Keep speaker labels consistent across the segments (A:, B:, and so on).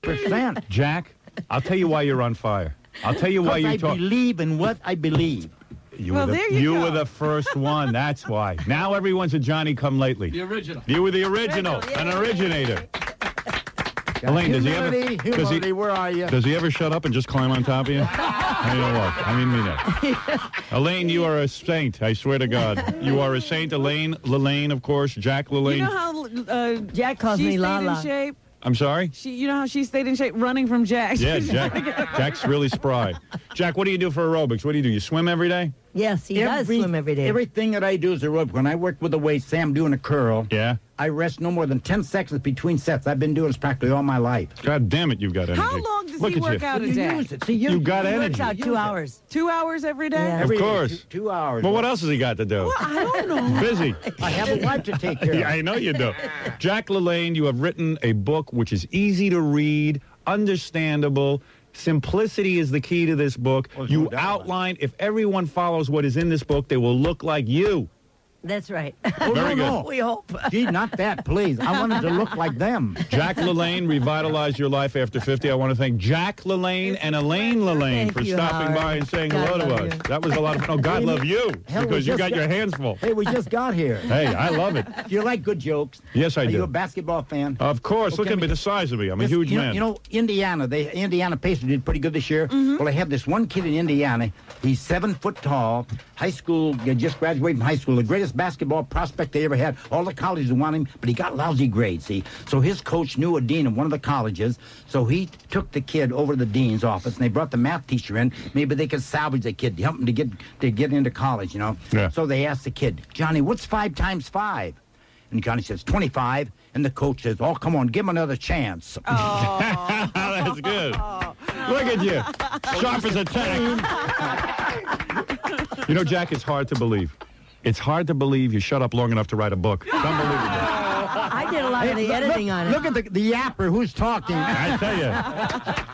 A: 100%.
B: Jack, I'll tell you why you're on fire. I'll tell you why you talk.
A: I believe in what I believe.
B: You were the first one. That's why. Now everyone's a Johnny-come-lately.
C: The original.
B: You were the original, an originator. Elaine,
A: humility, where are you?
B: Does he ever shut up and just climb on top of you? I don't know what. I mean that. Elaine, you are a saint. I swear to God, you are a saint. Elaine LaLanne, of course. Jack LaLanne.
D: You know how
E: Jack calls me Lala.
D: In shape?
B: I'm sorry?
D: You know how she stayed in shape running from Jack?
B: Yeah, Jack's really spry. Jack, what do you do for aerobics? What do? You swim every day?
E: Yes, he does swim every day.
A: Everything that I do is aerobic. When I work with the weights, say I'm doing a curl.
B: Yeah.
A: I rest no more than 10 seconds between sets. I've been doing this practically all my life.
B: God damn it, you've got energy.
D: How long does he work out a day?
A: You've
B: got energy.
E: He works out 2 hours.
D: 2 hours every day?
E: Yeah.
B: Of course.
A: 2 hours.
B: Well, what else has he got to do?
D: Well, I don't know.
B: Busy.
A: I have a wife to take care of.
B: Yeah, I know you do. Jack LaLanne, you have written a book which is easy to read, understandable. Simplicity is the key to this book. You outline, if everyone follows what is in this book, they will look like you.
E: That's right.
B: Very good.
E: We hope.
A: Gee, not that, please. I want him to look like them.
B: Jack LaLanne revitalized your life after 50. I want to thank Jack LaLanne and Elaine LaLanne for stopping by and saying hello to us. That was a lot of fun. Oh, God love you, because you got your hands full.
A: Hey, we just got here.
B: Hey, I love it.
A: Do you like good jokes?
B: Yes, I do.
A: Are you a basketball fan?
B: Of course. Look at me, the size of me. I'm a huge man.
A: You know, Indiana Pacers did pretty good this year. Well, they have this one kid in Indiana. He's 7 foot tall, high school, just graduated from high school, the greatest basketball prospect they ever had. All the colleges want him, but he got lousy grades, see. So his coach knew a dean of one of the colleges, so he took the kid over to the dean's office, and they brought the math teacher in. Maybe they could salvage the kid, help him to get into college, you know.
B: Yeah.
A: So they asked the kid, Johnny, what's 5 times 5? And Johnny says, 25. And the coach says, oh, come on, give him another chance.
B: Oh. That's good. Look at you. Sharp as a tack. You know, Jack, it's hard to believe. It's hard to believe you shut up long enough to write a book. It's unbelievable.
E: I did a lot of the editing on it.
A: Look at the yapper who's talking.
B: I tell you.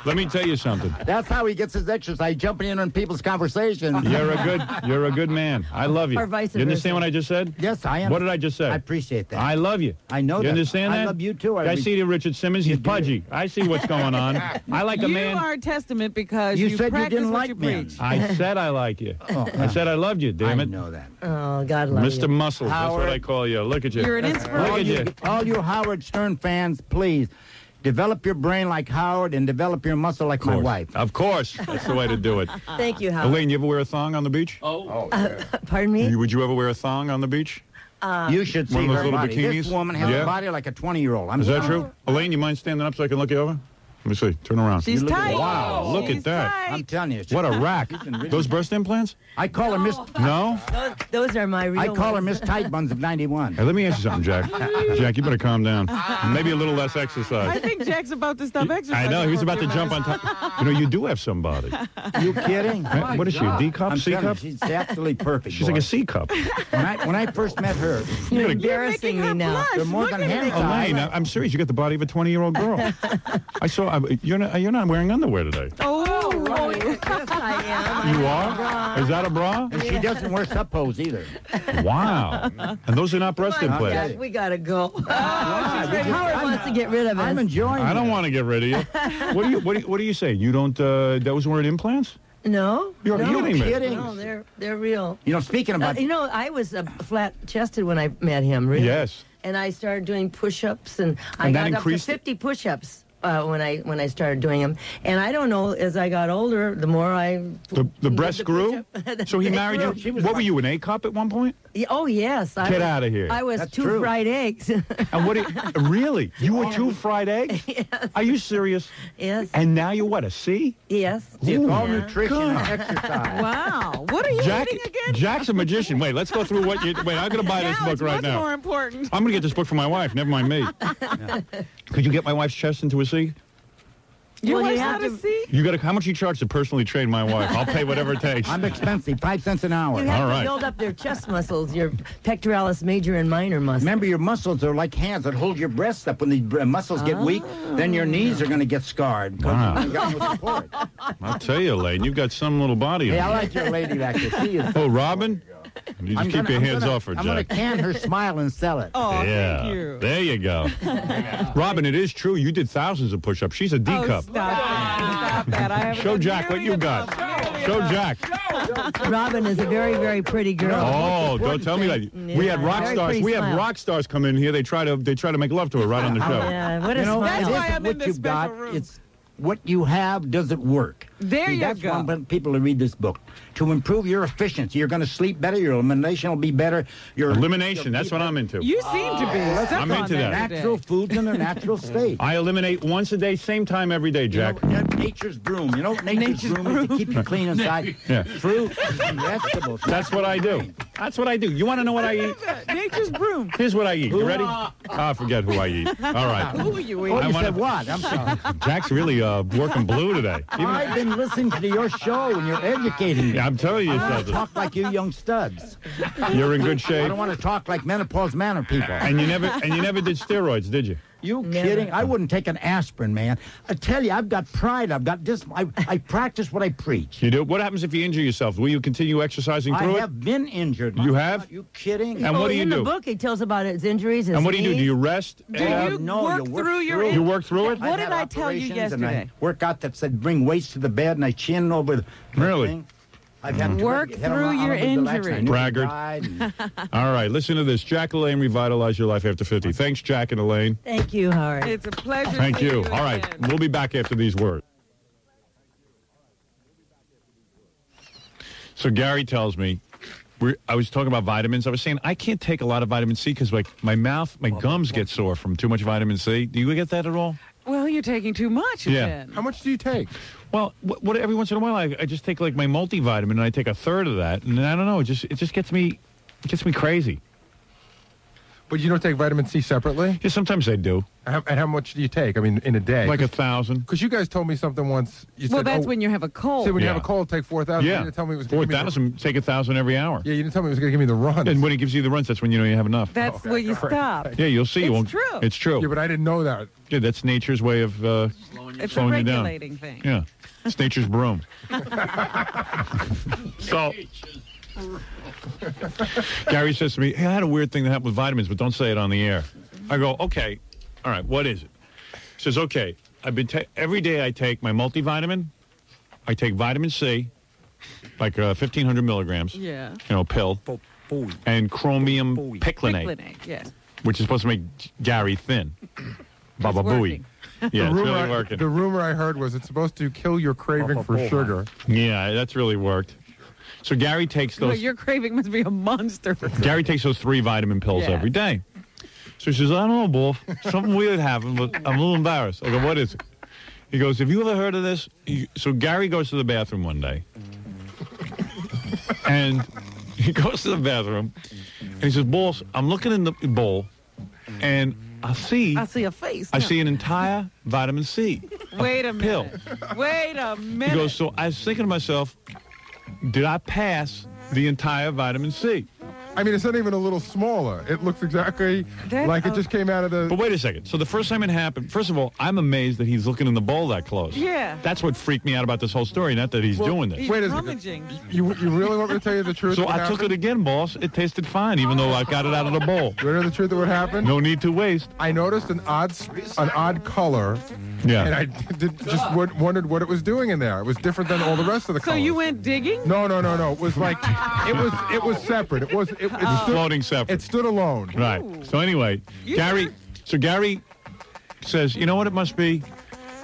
B: Let me tell you something.
A: That's how he gets his exercise, jumping in on people's conversation.
B: You're a good man. I love you.
E: Or vice versa.
B: You understand what I just said?
A: Yes, I am.
B: What did I just say?
A: I appreciate that.
B: I love you.
A: I know that.
B: You understand that?
A: I love you, too.
B: I see you, Richard Simmons. He's pudgy. I see what's going on. I like a man.
D: You are a testament because
A: you said
D: practice
A: you didn't
D: what
A: like
D: you
A: me.
D: preach.
B: I said I like you. I said I loved you, damn it.
A: I know that.
E: Oh, God love
B: Mr.
E: you.
B: Muscles, that's what I call you. Look at you.
D: You're an inspiration.
B: Look at you.
A: All you Howard Stern fans, please, develop your brain like Howard and develop your muscle like my wife.
B: Of course. That's the way to do it.
E: Thank you, Howard.
B: Elaine, you ever wear a thong on the beach?
E: Pardon me?
B: Would you ever wear a thong on the beach?
A: You should see
B: One of those
A: her
B: little
A: body.
B: bikinis?
A: This woman has a body like a 20-year-old.
B: Is that true? Elaine, you mind standing up so I can look you over? Let me see. Turn around.
D: She's tight.
B: Wow, look at that.
D: Tight.
A: I'm telling you.
B: What a rack. Those breast implants?
A: I call her Miss...
B: No?
E: Those are my real
A: I call her
E: ones.
A: Miss Tight Buns of 91.
B: Hey, let me ask you something, Jack. Jack, you better calm down. Maybe a little less
D: I
B: exercise.
D: think Jack's about to stop exercising.
B: I know. He was about to jump on top. You know, you do have somebody.
A: You kidding?
B: What is she, a D cup,
A: I'm
B: C
A: telling you,
B: cup?
A: she's absolutely perfect.
B: She's like a C cup.
A: When I first met her,
E: You're
B: You're
E: embarrassing me now.
A: they're more than handsome.
B: Elaine, I'm serious. You got the body of a 20-year-old girl. I saw. You're not wearing underwear today.
D: Oh,
E: Yes, I am.
B: You are? Is that a bra?
A: And she doesn't wear suppos either.
B: Wow. And those are not breast
E: Come on,
B: implants.
E: Jack, we gotta go.
A: Why?
E: Howard wants to get rid of us.
A: I'm enjoying
B: I don't
A: it.
B: want to get rid of you. What do you say? You don't? Those weren't implants?
E: No,
B: You're
E: no,
B: kidding me.
A: kidding.
E: No, they're real.
A: You know, speaking about...
E: You know, I was flat-chested when I met him. Really.
B: Yes.
E: And I started doing push-ups, and I
B: And that
E: got up to
B: increased-
E: 50 push-ups when I started doing them. And I don't know, as I got older, the more I
B: The breast grew? So he married you?
A: She was
B: What were you, an A cup at one point?
E: Oh yes,
B: Get out of here.
E: I was
A: That's
E: 2
A: true.
E: fried eggs.
B: And what? Really? You were 2 fried eggs?
E: Yes.
B: Are you serious?
E: Yes.
B: And now you're what? A C?
E: Yes.
A: It's all
B: Ooh,
A: nutrition and exercise.
D: wow. What are you eating again?
B: Jack's a magician. Wait, let's go through what you... Wait, I'm going to buy this
D: Now
B: book
D: it's
B: right
D: much
B: now.
D: more important.
B: I'm going to get this book for my wife. Never mind me. Could you get my wife's chest into a C?
D: Your
E: Well, you
D: wife's
E: have
D: not a
E: to-
D: C?
B: You got to... How much you charge to personally train my wife? I'll pay whatever it takes.
A: I'm expensive, 5 cents an hour.
E: You have
B: All
E: to
B: right.
E: build up their chest muscles, your pectoralis major and minor muscles.
A: Remember, your muscles are like hands that hold your breasts up. When the muscles get weak, then your knees are going to get scarred.
B: Wow.
A: You got no support.
B: I'll tell you, Elaine, you've got some little body.
A: Hey,
B: on
A: I
B: you.
A: like your lady back there. She is...
B: Oh, Robin? You just keep your hands off her,
A: I'm going to
B: Jack.
A: can her smile and sell it.
D: Oh,
B: Yeah.
D: thank you.
B: There you go. Robin, it is true. You did thousands of push-ups. She's a D
D: Oh,
B: cup.
D: stop that. Stop that. I haven't
B: Show
D: done
B: Jack what
D: nearly
B: you got.
D: enough.
B: Show Jack.
E: Robin is a very, very pretty girl.
B: Oh, don't tell me that. We had
E: Yeah,
B: rock
E: very
B: stars.
E: pretty
B: We have
E: smile.
B: rock stars come in here. They try to make love to her right on the show.
E: Yeah, what a
A: You know,
E: smile.
D: That's
A: it
D: why
A: isn't
D: I'm in
A: what
D: this
A: you've got.
D: special room.
A: It's what you have doesn't work.
D: There
A: See,
D: you
A: that's
D: go.
A: why I want people to read this book. To improve your efficiency, you're going to sleep better. Your elimination will be better. Your
B: Elimination. That's what I'm into.
D: You seem to be. Stuck
B: I'm
D: on
B: into that.
D: today.
A: natural foods in their natural state.
B: I eliminate once a day, same time every day, Jack.
A: You know, nature's broom. You know what nature's broom is to keep you clean inside?
B: Yeah.
A: Fruit and vegetables.
B: That's what I do. That's what I do. You want to know what I eat?
D: Nature's broom.
B: Here's what I eat. You ready? I forget who I eat. All right.
D: Who are you
A: Oh,
D: eating?
A: you
B: wanna-
A: said what? I'm sorry.
B: Jack's really working blue today.
A: I've been listening to your show and you're educating me.
B: Yeah, I'm telling you
A: I want to
B: something.
A: talk like you young studs.
B: You're in good
A: I
B: shape.
A: don't want to talk like menopause manner people.
B: And you never did steroids, did you?
A: You
E: Never.
A: kidding? I wouldn't take an aspirin, man. I tell you, I've got pride. I've got this. I practice what I preach.
B: You do. What happens if you injure yourself? Will you continue exercising
A: I
B: through it?
A: have been injured.
B: You have?
A: Are you kidding?
B: And what do you
E: in
B: do?
E: the book, he tells about his injuries. His
B: And what do you do?
E: knees.
B: Do you rest?
D: Do you
A: No,
D: work
A: you work
D: through your...
A: through it.
B: You work through it?
D: What
A: I've
D: did
A: had
D: I tell you
A: operations and I
D: yesterday?
A: work out that said bring weights to the bed and I chin over the
B: Really?
A: thing. I've had
D: Work
A: had
D: through
A: on
D: your
A: a big relaxer.
D: injury.
A: I knew he
B: Braggart.
A: died and-
B: All right, listen to this. Jack LaLanne, revitalize your life after 50. Thanks, Jack and Elaine.
E: Thank you, Howard.
D: It's a pleasure.
B: Thank
D: seeing
B: you. All right,
D: again.
B: we'll be back after these words. So Gary tells me, I was talking about vitamins. I was saying I can't take a lot of vitamin C because like my gums get sore from too much vitamin C. Do you get that at all?
D: Well, you're taking too much
B: Yeah.
D: then.
C: How much do you take?
B: Well, what every once in a while I just take like my multivitamin and I take a third of that, and I don't know, it just gets me crazy.
C: But you don't take vitamin C separately?
B: Yeah, sometimes I do,
C: And how much do you take? I mean, in a day?
B: like 1,000.
C: Because you guys told me something once. You
D: Well,
C: said,
D: that's
C: oh,
D: when you have a cold.
C: said when you
B: Yeah.
C: have a cold, take 4,000. You
B: Yeah,
C: didn't tell me it was gonna give me the-
B: 4,000. Take 1,000 every hour.
C: Yeah, you didn't tell me it was going to give me the runs.
B: And when it gives you the runs, that's when you know you have enough.
D: That's where you stop.
B: Yeah, you'll see.
D: It's true.
B: It's true.
C: Yeah, but I didn't know that.
B: Yeah, that's nature's way of
D: It's a
B: slowing you down.
D: regulating thing.
B: Yeah, it's nature's broom. So, Gary says to me, hey, I had a weird thing that happened with vitamins, but don't say it on the air. I go, okay, all right, what is it? He says, okay, I've been every day I take my multivitamin, I take vitamin C, like 1,500 milligrams,
D: Yeah.
B: pill, and chromium piclinate,
D: Piclinate, yes.
B: which is supposed to make Gary thin. Baba Booey.
D: working.
B: Yeah, it's really
C: The
B: working.
C: rumor I heard was it's supposed to kill your craving for sugar.
B: Yeah, that's really worked. So Gary takes
D: Well,
B: those.
D: your craving must be a monster.
B: Gary takes those 3 vitamin pills
D: Yes.
B: every day. So he says, I don't know, Wolf. Something weird happened, but I'm a little embarrassed. I go, what is it? He goes, have you ever heard of this? So Gary goes to the bathroom one day. And he goes to the bathroom. And he says, Wolf, I'm looking in the bowl. And I see
D: I see a face.
B: I see an entire vitamin C.
D: Wait a
B: pill.
D: minute. Wait a minute.
B: He goes, so I was thinking to myself, did I pass the entire vitamin C?
C: I mean, it's not even a little smaller. It looks exactly
D: That's
C: like it
D: a-
C: just came out of the...
B: But wait a second. So the first time it happened, first of all, I'm amazed that he's looking in the bowl that close.
D: Yeah.
B: That's what freaked me out about this whole story, not that he's doing this.
D: He's
C: Wait a second.
D: rummaging.
C: You really want me to tell you the truth?
B: So
C: what
B: I took
C: happened?
B: it again, boss. It tasted fine, even though I got it out of the bowl.
C: You know the truth of what happened?
B: No need to waste.
C: I noticed an odd color,
B: Yeah.
C: and I wondered what it was doing in there. It was different than all the rest of the
D: So
C: colors.
D: you went digging?
C: No. It was like it was separate. It stood,
B: Floating separate.
C: it stood alone.
B: Right. So anyway, Gary says, you know what it must be?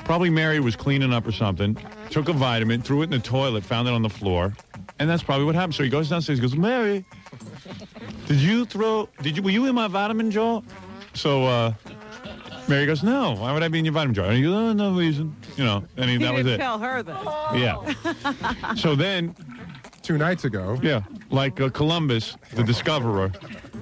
B: Probably Mary was cleaning up or something, took a vitamin, threw it in the toilet, found it on the floor, and that's probably what happened. So he goes downstairs, he goes, Mary, were you in my vitamin jar? So Mary goes, no, why would I be in your vitamin jar? And he goes, oh, no reason. And
D: He
B: that was
D: didn't
B: it.
D: tell her that.
B: Yeah. So then,
C: 2 nights ago.
B: yeah, like Columbus, the discoverer,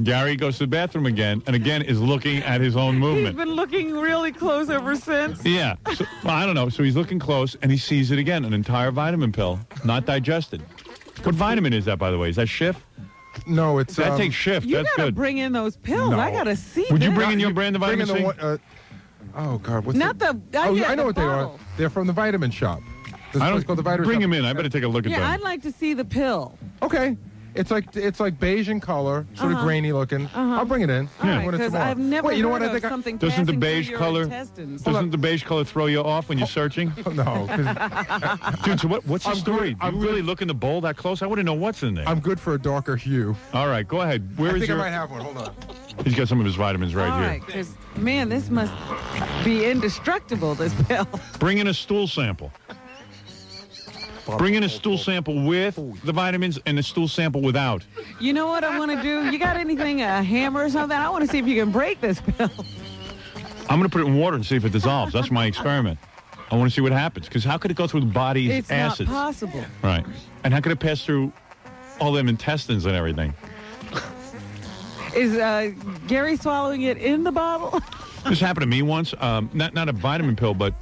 B: Gary goes to the bathroom again, and again is looking at his own
D: He's
B: movement.
D: been looking really close ever since.
B: Yeah. So, well, I don't know. So he's looking close, and he sees it again, an entire vitamin pill, not digested. What vitamin is that, by the way? Is that Schiff?
C: No, it's
B: That takes Schiff.
D: You
B: That's
D: gotta
B: good.
D: bring in those pills.
C: No.
D: I gotta see.
B: Would you
D: that.
B: bring in your brand of
C: bring
B: vitamin
C: in
B: C?
C: the one. Oh God, what's
D: Not the.
C: I know
D: the
C: what they are.
D: bottle.
C: They're from the vitamin shop. This
B: I
C: place
B: don't
C: called the vitamin
B: bring
C: shop.
B: him in. I better take a look at
D: Yeah,
B: them.
D: I'd like to see the pill.
C: Okay. It's like beige in color, sort of grainy looking. I'll bring it in.
D: All right,
C: when it's
D: because
C: tomorrow.
D: I've never
C: Wait, you know
D: heard
C: what? I
D: of
C: think
D: something
B: Doesn't the
D: passing through
B: beige
D: your
B: color-
D: intestines.
B: Doesn't the beige color throw you off when you're searching?
C: No. 'Cause
B: Dude, so what's the
C: I'm
B: story?
C: good- I'm
B: Do you really
C: good.
B: look in the bowl that close? I want to know what's in there.
C: I'm good for a darker hue.
B: All right, go ahead. Where
C: I
B: is
C: think I
B: your...
C: might have one. Hold on.
B: He's got some of his vitamins right
D: All
B: here.
D: right, because, man, this must be indestructible, this pill.
B: Bring in a stool sample. Bring in a stool sample with the vitamins and a stool sample without.
D: You know what I want to do? You got anything, a hammer or something? I want to see if you can break this pill.
B: I'm going to put it in water and see if it dissolves. That's my experiment. I want to see what happens. Because how could it go through the body's
D: It's
B: acids?
D: not possible.
B: Right. And how could it pass through all them intestines and everything?
D: Is Gary swallowing it in the bottle?
B: This happened to me once. Not a vitamin pill, but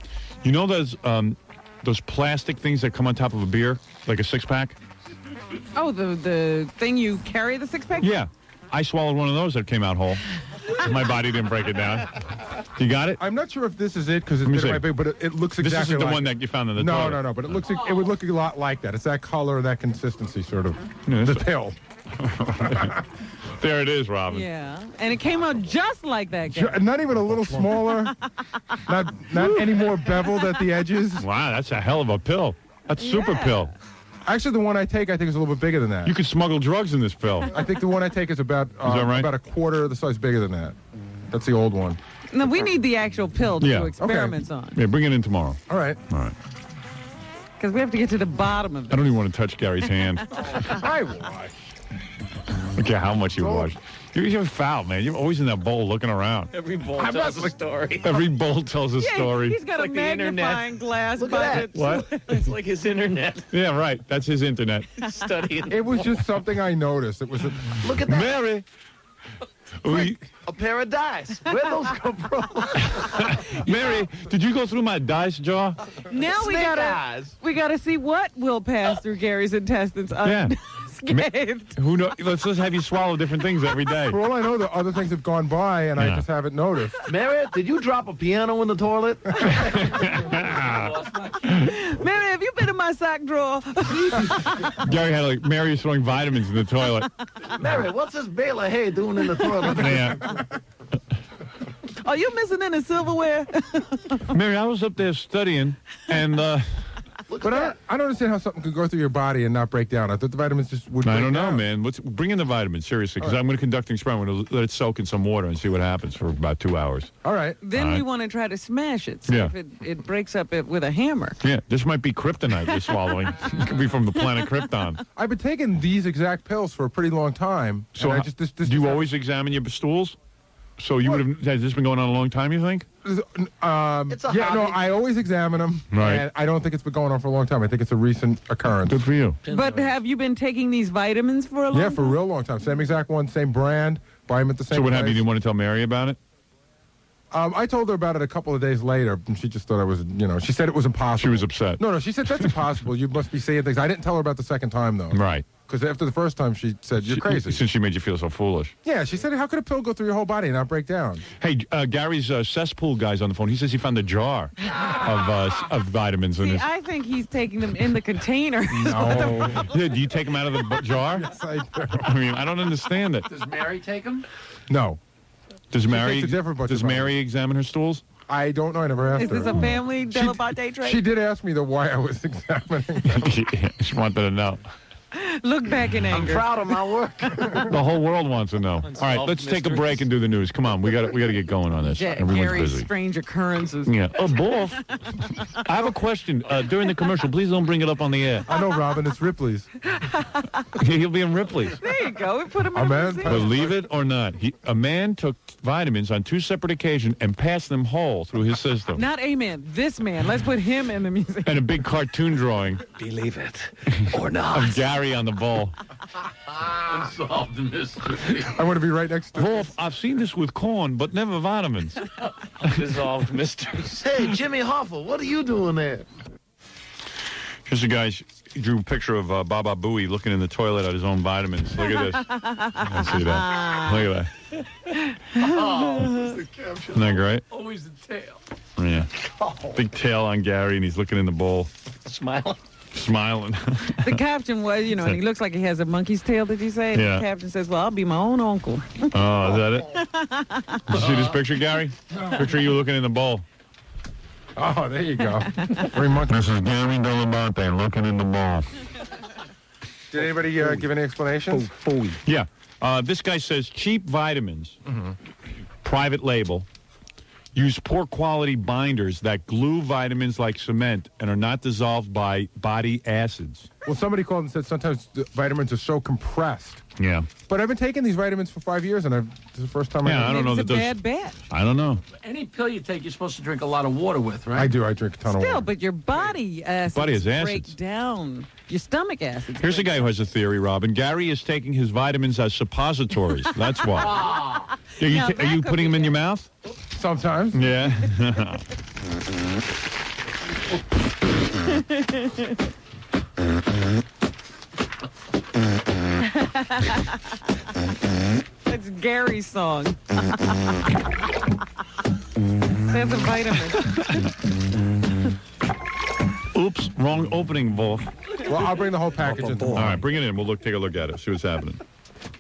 B: you know those plastic things that come on top of a beer, like a six-pack?
D: Oh, the thing you carry the six-pack?
B: Yeah. I swallowed one of those that came out whole. My body didn't break it down. You got it?
C: I'm not sure if this is it because
B: Let me
C: it's
B: see.
C: my big, but it looks
B: This
C: exactly
B: isn't the
C: like
B: one that you found in the
C: No,
B: toilet.
C: no, no. But it would look a lot like that. It's that color, that consistency, sort of.
B: Yeah,
C: The
B: that's-
C: pill.
B: There it is, Robin.
D: Yeah. And it came out just like that, Gary.
C: Not even a little smaller. not any more beveled at the edges.
B: Wow, that's a hell of a pill. That's super
D: Yeah.
B: pill.
C: Actually, the one I take, I think, is a little bit bigger than that.
B: You could smuggle drugs in this pill.
C: I think the one I take is about
B: that right?
C: about a quarter the size bigger than that. That's the old one.
D: No, we need the actual pill to
B: Yeah.
D: do experiments on.
B: Yeah, bring it in tomorrow.
C: All right.
B: All right.
D: Because we have to get to the bottom of
B: I
D: it.
B: don't even want to touch Gary's hand.
C: I wash.
B: Look at how much you wash. You're foul, man. You're always in that bowl looking around.
F: Every bowl tells a story.
B: Every bowl tells a
D: Yeah,
B: story.
D: he's got
F: like
D: a
F: the internet.
D: magnifying glass
F: Look at
D: budget.
B: What?
F: It's like his internet
B: Yeah, right. That's his internet.
F: studying.
C: It was just something I noticed. It was a,
F: Look at that.
B: Mary. We,
F: A pair of dice. Where'd those come from?
B: Mary, did you go through my dice jar?
D: Now
F: Snake eyes.
D: we gotta see what will pass through Gary's intestines
B: Yeah.
D: unscathed.
B: Who knows? Let's have you swallow different things every day.
C: for all I know, the other things have gone by, and I
B: Yeah.
C: just haven't noticed.
F: Mary, did you drop a piano in the toilet?
D: Mary, have you been in my sock drawer?
B: Gary had like Mary was throwing vitamins in the toilet.
F: Mary, what's this bale of hay doing in the toilet?
B: Yeah.
D: Are you missing any silverware?
B: Mary, I was up there studying, and
C: But I don't understand how something could go through your body and not break down. I thought the vitamins just would
B: I
C: break
B: don't know,
C: down.
B: man. Bring in the vitamins, seriously, because I'm going to conduct an experiment. I'm going to let it soak in some water and see what happens for about 2 hours.
C: All right.
D: Then
B: All
D: we
B: right.
D: want to try to smash it. See
B: Yeah.
D: if it breaks up it with a hammer.
B: Yeah, this might be kryptonite you're swallowing. It could be from the planet Krypton.
C: I've been taking these exact pills for a pretty long time.
B: So
C: and I
B: how-
C: just, this
B: do you always examine your stools? So you would have, has this been going on a long time, you think?
F: It's a
C: Yeah, no,
F: hobby.
C: I always examine them.
B: Right.
C: And I don't think it's been going on for a long time. I think it's a recent occurrence.
B: Good for you.
D: But have you been taking these vitamins for a long
C: Yeah,
D: time?
C: for a real long time. Same exact one, same brand. Buy them at the same
B: So what
C: place.
B: happened? You didn't want to tell Mary about it?
C: I told her about it a couple of days later, and she just thought I was, she said it was impossible.
B: She was upset.
C: No, she said, that's impossible. You must be seeing things. I didn't tell her about the second time, though.
B: Right.
C: Because after the first time, she said, you're crazy.
B: Since she made you feel so foolish.
C: Yeah, she said, how could a pill go through your whole body and not break down?
B: Hey, Gary's cesspool guy's on the phone. He says he found a jar of vitamins in
D: See,
B: his.
D: I think he's taking them in the container.
C: No.
B: Yeah, do you take them out of the jar?
C: I do.
B: I mean, I don't understand it.
F: Does Mary take them?
C: No.
B: Does Mary?
C: takes a different bunch
B: Does
C: of
B: Mary examine her stools?
C: I don't know. I never asked
D: Is
C: her.
D: this a family Delabate trait?
C: She did ask me why I was examining.
B: She wanted to know.
D: Look back in
F: I'm
D: anger.
F: proud of my work.
B: The whole world wants to know. All right, let's take a break and do the news. Come on, we got to get going on this. Everyone's
D: Gary's
B: busy.
D: strange occurrences.
B: Yeah. Oh, boss. I have a question during the commercial. Please don't bring it up on the air.
C: I know, Robin. It's Ripley's.
B: He'll be in Ripley's.
D: There you go. We put him
C: A
D: in
C: man-
D: the
B: Believe it or not, a man took vitamins on 2 separate occasions and passed them whole through his system.
D: Not a man. This man. Let's put him in the museum.
B: And a big cartoon drawing
F: Believe it or not.
B: of Gary on the bowl.
F: Unsolved mystery.
C: I want to be right next to
B: Wolf, I've seen this with corn, but never vitamins.
F: Unsolved mysteries. Hey, Jimmy Hoffa, what are you doing there?
B: Here's a guy drew a picture of Baba Booey looking in the toilet at his own vitamins. Look at this. I see that. Look at that.
F: Oh, the caption.
B: Isn't that great?
F: Always the tail.
B: Yeah. Big tail on Gary, and he's looking in the bowl.
F: Smiling.
B: smiling.
D: The caption was, and he looks like he has a monkey's tail, did you say?
B: Yeah.
D: The caption says, well, I'll be my own uncle.
B: Oh, is that it? Did you see this picture, Gary? Picture you looking in the bowl.
C: Oh, there you go. Very monkey.
B: This is Gary Delabate looking in the bowl.
C: Did anybody give any explanations?
B: Yeah. This guy says cheap vitamins, private label, use poor quality binders that glue vitamins like cement and are not dissolved by body acids.
C: Well, somebody called and said sometimes the vitamins are so compressed.
B: Yeah.
C: But I've been taking these vitamins for 5 years, and this is the first time
B: Yeah, I don't know
D: It's a
B: that those.
D: bad bet.
B: I don't know.
F: Any pill you take, you're supposed to drink a lot of water with, right?
C: I do. I drink a ton of
D: Still,
C: water.
D: but your body acids
B: Body has
D: break
B: acids.
D: down. Your stomach acids.
B: Here's a guy who has a theory, Robin. Gary is taking his vitamins as suppositories. That's why. Are you,
D: Now,
B: are
D: that
B: you
D: could
B: putting
D: be
B: them in your
D: it.
B: mouth?
C: Sometimes.
B: Yeah.
D: That's Gary's song. That's a vitamin.
B: Oops, wrong opening, Wolf.
C: Well, I'll bring the whole package into
B: All right, bring it in. We'll take a look at it. See what's happening.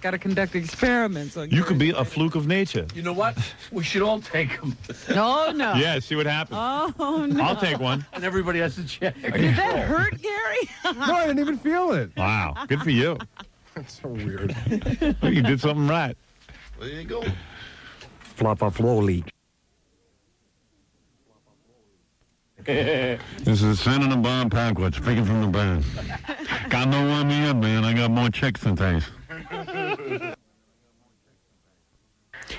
D: Got to conduct experiments on
B: You could be
D: Gary's
B: a fluke of nature.
F: You know what? We should all take them.
D: No, no.
B: Yeah, see what happens.
D: Oh, no.
B: I'll take one.
F: And everybody has to check.
D: Did that hurt, Gary?
C: No, I didn't even feel it.
B: Wow, good for you.
C: That's so weird.
B: You did something right.
F: There you go.
B: This is Santa and Bomb Packwood, speaking from the band. Got no one yet, man. I got more chicks than taste.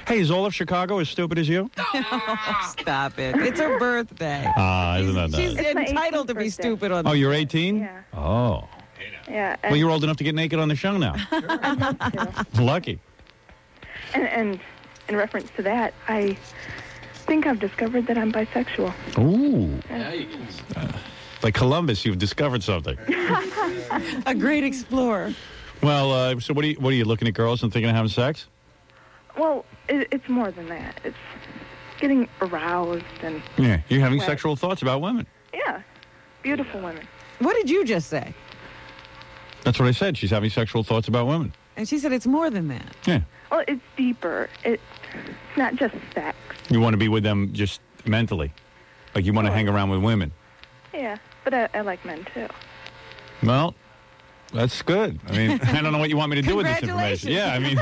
B: Hey, is all of Chicago as stupid as you?
D: Stop it. It's her birthday.
B: Isn't that
D: She's
B: nice?
G: my
D: entitled to be
G: 18th birthday.
D: stupid on
B: Oh, you're 18?
G: Yeah.
B: Oh.
G: Yeah.
B: Well, you're old enough to get naked on the show now.
G: I'd love to.
B: Lucky.
G: And in reference to that, I think I've discovered that I'm bisexual.
B: Ooh. Like Columbus, you've discovered something.
D: A great explorer.
B: Well, so what are you looking at girls and thinking of having sex?
G: Well, it's more than that. It's getting aroused and,
B: Yeah, you're having
G: Right.
B: sexual thoughts about women.
G: yeah, beautiful women.
D: What did you just say?
B: That's what I said. She's having sexual thoughts about women.
D: And she said it's more than that.
B: Yeah.
G: Well, it's deeper. It's not just sex.
B: You want to be with them just mentally. Like you want to hang around with women.
G: Yeah, but I like men, too.
B: Well, that's good. I mean, I don't know what you want me to do with this information. Yeah, I mean,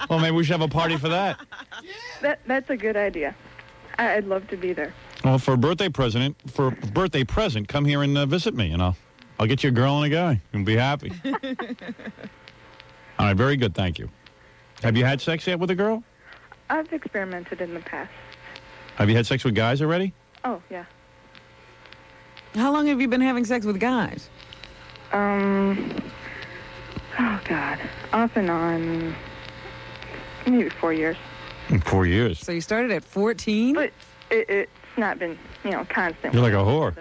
B: well, maybe we should have a party for that.
G: That's a good idea. I'd love to be there.
B: Well, for a birthday present, come here and visit me, and I'll get you a girl and a guy. You'll be happy. All right, very good. Thank you. Have you had sex yet with a girl?
G: I've experimented in the past.
B: Have you had sex with guys already?
G: Oh, yeah.
D: How long have you been having sex with guys?
G: Oh, God. Off and on, maybe 4 years.
B: In 4 years.
D: So you started at 14?
G: But it's not been, constant.
B: You're like a whore.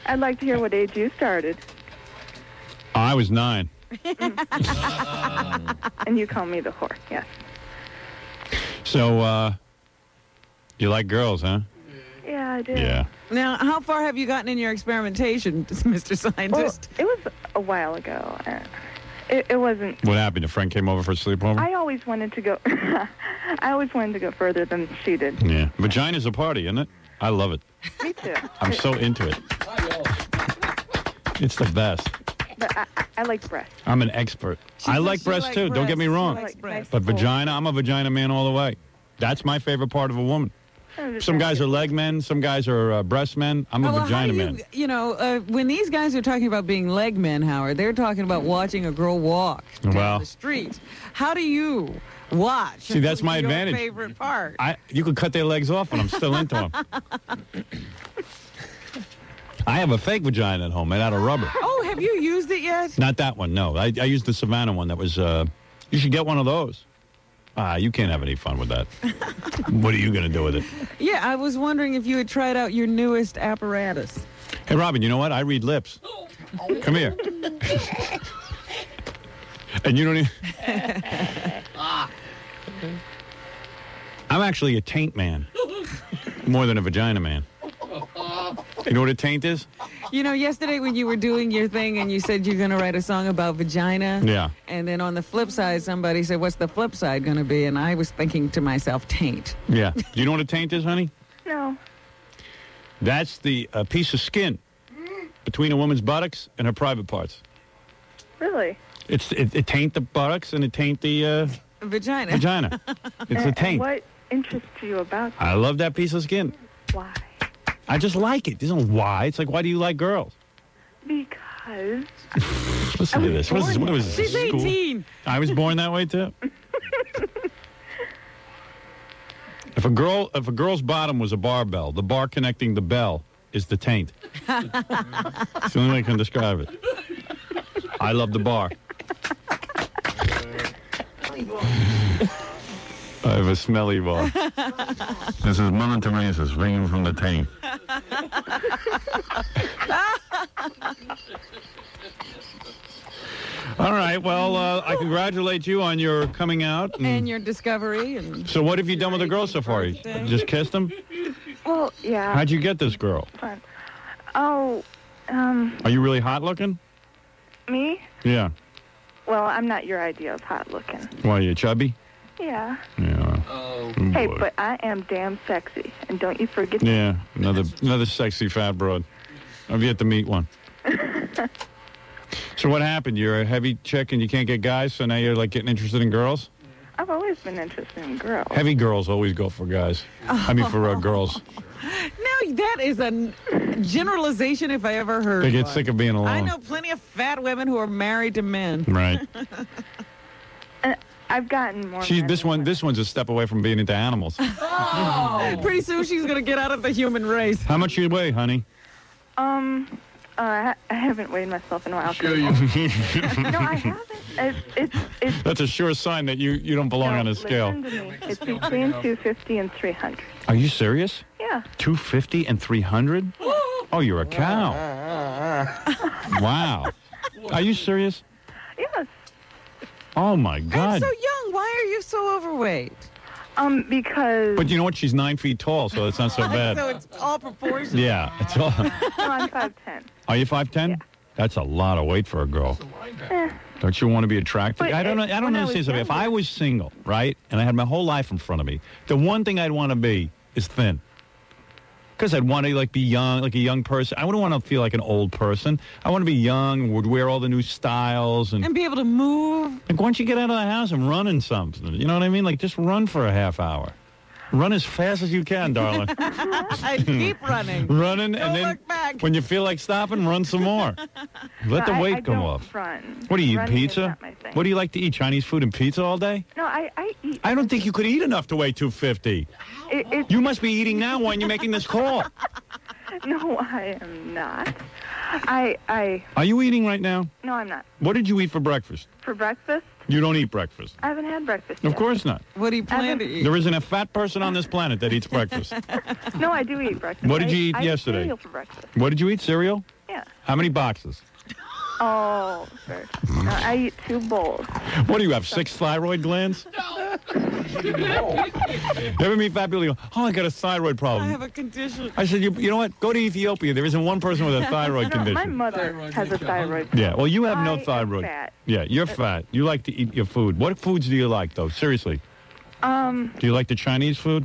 G: I'd like to hear what age you started.
B: I was 9.
G: And you call me the whore, yes.
B: So, you like girls, huh?
G: Yeah, I do.
B: Yeah.
D: Now, how far have you gotten in your experimentation, Mr.
G: Well,
D: Scientist?
G: it was a while ago. It wasn't.
B: What happened? A friend came over for a sleepover?
G: I always wanted to go. I always wanted to go further than she did.
B: Yeah. Vagina's a party, isn't it? I love it.
G: Me too.
B: I'm so into it. It's the best.
G: But I like breasts.
B: I'm an expert. I like breasts too. Don't get me wrong.
D: She likes breasts.
B: But vagina, I'm a vagina man all the way. That's my favorite part of a woman. Some guys are leg men. Some guys are breast men. I'm a
D: Well,
B: vagina
D: how do
B: man.
D: when these guys are talking about being leg men, Howard, they're talking about watching a girl walk down
B: Well.
D: the street. How do you watch?
B: See, that's my
D: your
B: advantage.
D: favorite part.
B: You could cut their legs off, and I'm still into them. I have a fake vagina at home made out of rubber.
D: Oh, have you used it yet?
B: Not that one, no. I used the Savannah one that was, you should get one of those. You can't have any fun with that. What are you going to do with it?
D: Yeah, I was wondering if you had tried out your newest apparatus.
B: Hey, Robin, you know what? I read lips. Come here. And you don't even... I'm actually a taint man more than a vagina man. You know what a taint is?
D: You know, yesterday when you were doing your thing and you said you're going to write a song about vagina.
B: Yeah.
D: And then on the flip side, somebody said, what's the flip side going to be? And I was thinking to myself, taint.
B: Yeah. Do you know what a taint is, honey?
G: No.
B: That's the piece of skin between a woman's buttocks and her private parts.
G: Really?
B: It taint the buttocks and it taint the
D: Vagina.
B: vagina. It's a
G: And
B: taint.
G: what interests you about that?
B: I love that piece of skin.
G: Why?
B: I just like it. There's no why. It's like, why do you like girls?
G: Because
B: Listen to this. What is this? What was this?
D: She's
B: School?
D: 18.
B: I was born that way too. If a girl's bottom was a barbell, the bar connecting the bell is the taint. It's the only way I can describe it. I love the bar. I have a smelly bar. This is Mother Teresa swinging from the taint. All right. Well, I congratulate you on your coming out.
D: And your discovery. And
B: So what have you done with the girl so far? You just kissed them?
G: well, yeah.
B: How'd you get this girl?
G: Fun. Oh,
B: Are you really hot looking?
G: me?
B: Yeah.
G: Well, I'm not your idea of hot looking.
B: Why, you chubby?
G: Yeah.
B: Yeah.
G: Hey,
B: boy.
G: but I am damn sexy, and don't you forget.
B: Yeah, another sexy fat broad. I've yet to meet one. So what happened? You're a heavy chick and you can't get guys, so now you're like getting interested in girls?
G: I've always been interested in girls.
B: Heavy girls always go for guys. I mean for girls.
D: now that is a generalization if I ever heard
B: They get
D: one.
B: sick of being alone.
D: I know plenty of fat women who are married to men.
B: Right.
G: I've gotten more.
B: This one's a step away from being into animals.
D: Pretty soon she's going to get out of the human race.
B: How much you weigh, honey?
G: I haven't weighed myself in a while. Sure you. No, I haven't. It's
B: That's a sure sign that you don't belong
G: no,
B: on a scale.
G: Listen to me. It's between 250 and 300.
B: Are you serious?
G: Yeah.
B: 250 and 300? Oh, you're a cow. Wow. Are you serious?
G: Yes.
B: Oh, my
D: I'm
B: God.
D: so young. Why are you so overweight?
G: Because.
B: But you know what? She's 9 feet tall, so it's not so bad.
D: So it's all proportional.
B: Yeah, it's all.
G: No, I'm 5'10".
B: Are you 5'10"?
G: Yeah.
B: That's a lot of weight for a girl.
G: Eh.
B: Don't you want to be attractive?
G: But
B: I don't know. I don't
G: when I
B: understand
G: was
B: something. If
G: younger-
B: I was single, right, and I had my whole life in front of me, the one thing I'd want to be is thin. Because I'd want to like be young, like a young person. I wouldn't want to feel like an old person. I want to be young, would wear all the new styles, and
D: And be able to move.
B: like, why don't you get out of the house and run in something? You know what I mean? Like, just run for a half hour. Run as fast as you can, darling.
D: I keep running.
B: Running,
D: Don't
B: and then
D: look back.
B: when you feel like stopping, run some more. Let the
G: No,
B: weight
G: I
B: come
G: don't
B: off.
G: Run.
B: What do you eat,
G: Running is
B: pizza?
G: not my thing.
B: What do you like to eat? Chinese food and pizza all day?
G: No, I eat.
B: I don't think you could eat enough to weigh 250.
G: It,
B: You must be eating now when you're making this call.
G: no, I am not.
B: Are you eating right now?
G: No, I'm not.
B: What did you eat for breakfast?
G: For breakfast,
B: You don't eat breakfast.
G: I haven't had breakfast
B: Of
G: yet.
B: course not.
D: What do you plan to eat?
B: There isn't a fat person on this planet that eats breakfast.
G: No, I do eat breakfast.
B: What did you eat
G: I
B: yesterday?
G: Eat cereal for breakfast.
B: What did you eat? Cereal?
G: Yeah.
B: How many boxes?
G: Oh, sir. No, I eat 2 bowls.
B: What do you have, 6 thyroid glands? You ever meet fat people? You go, oh, I got a thyroid
D: I
B: problem.
D: have a condition.
B: I said, you know what? Go to Ethiopia. There isn't one person with a thyroid
G: No, my
B: condition.
G: mother has a thyroid.
B: Yeah, well, you have no
G: I am
B: thyroid.
G: fat.
B: Yeah, you're fat. You like to eat your food. What foods do you like, though? Seriously. Do you like the Chinese food?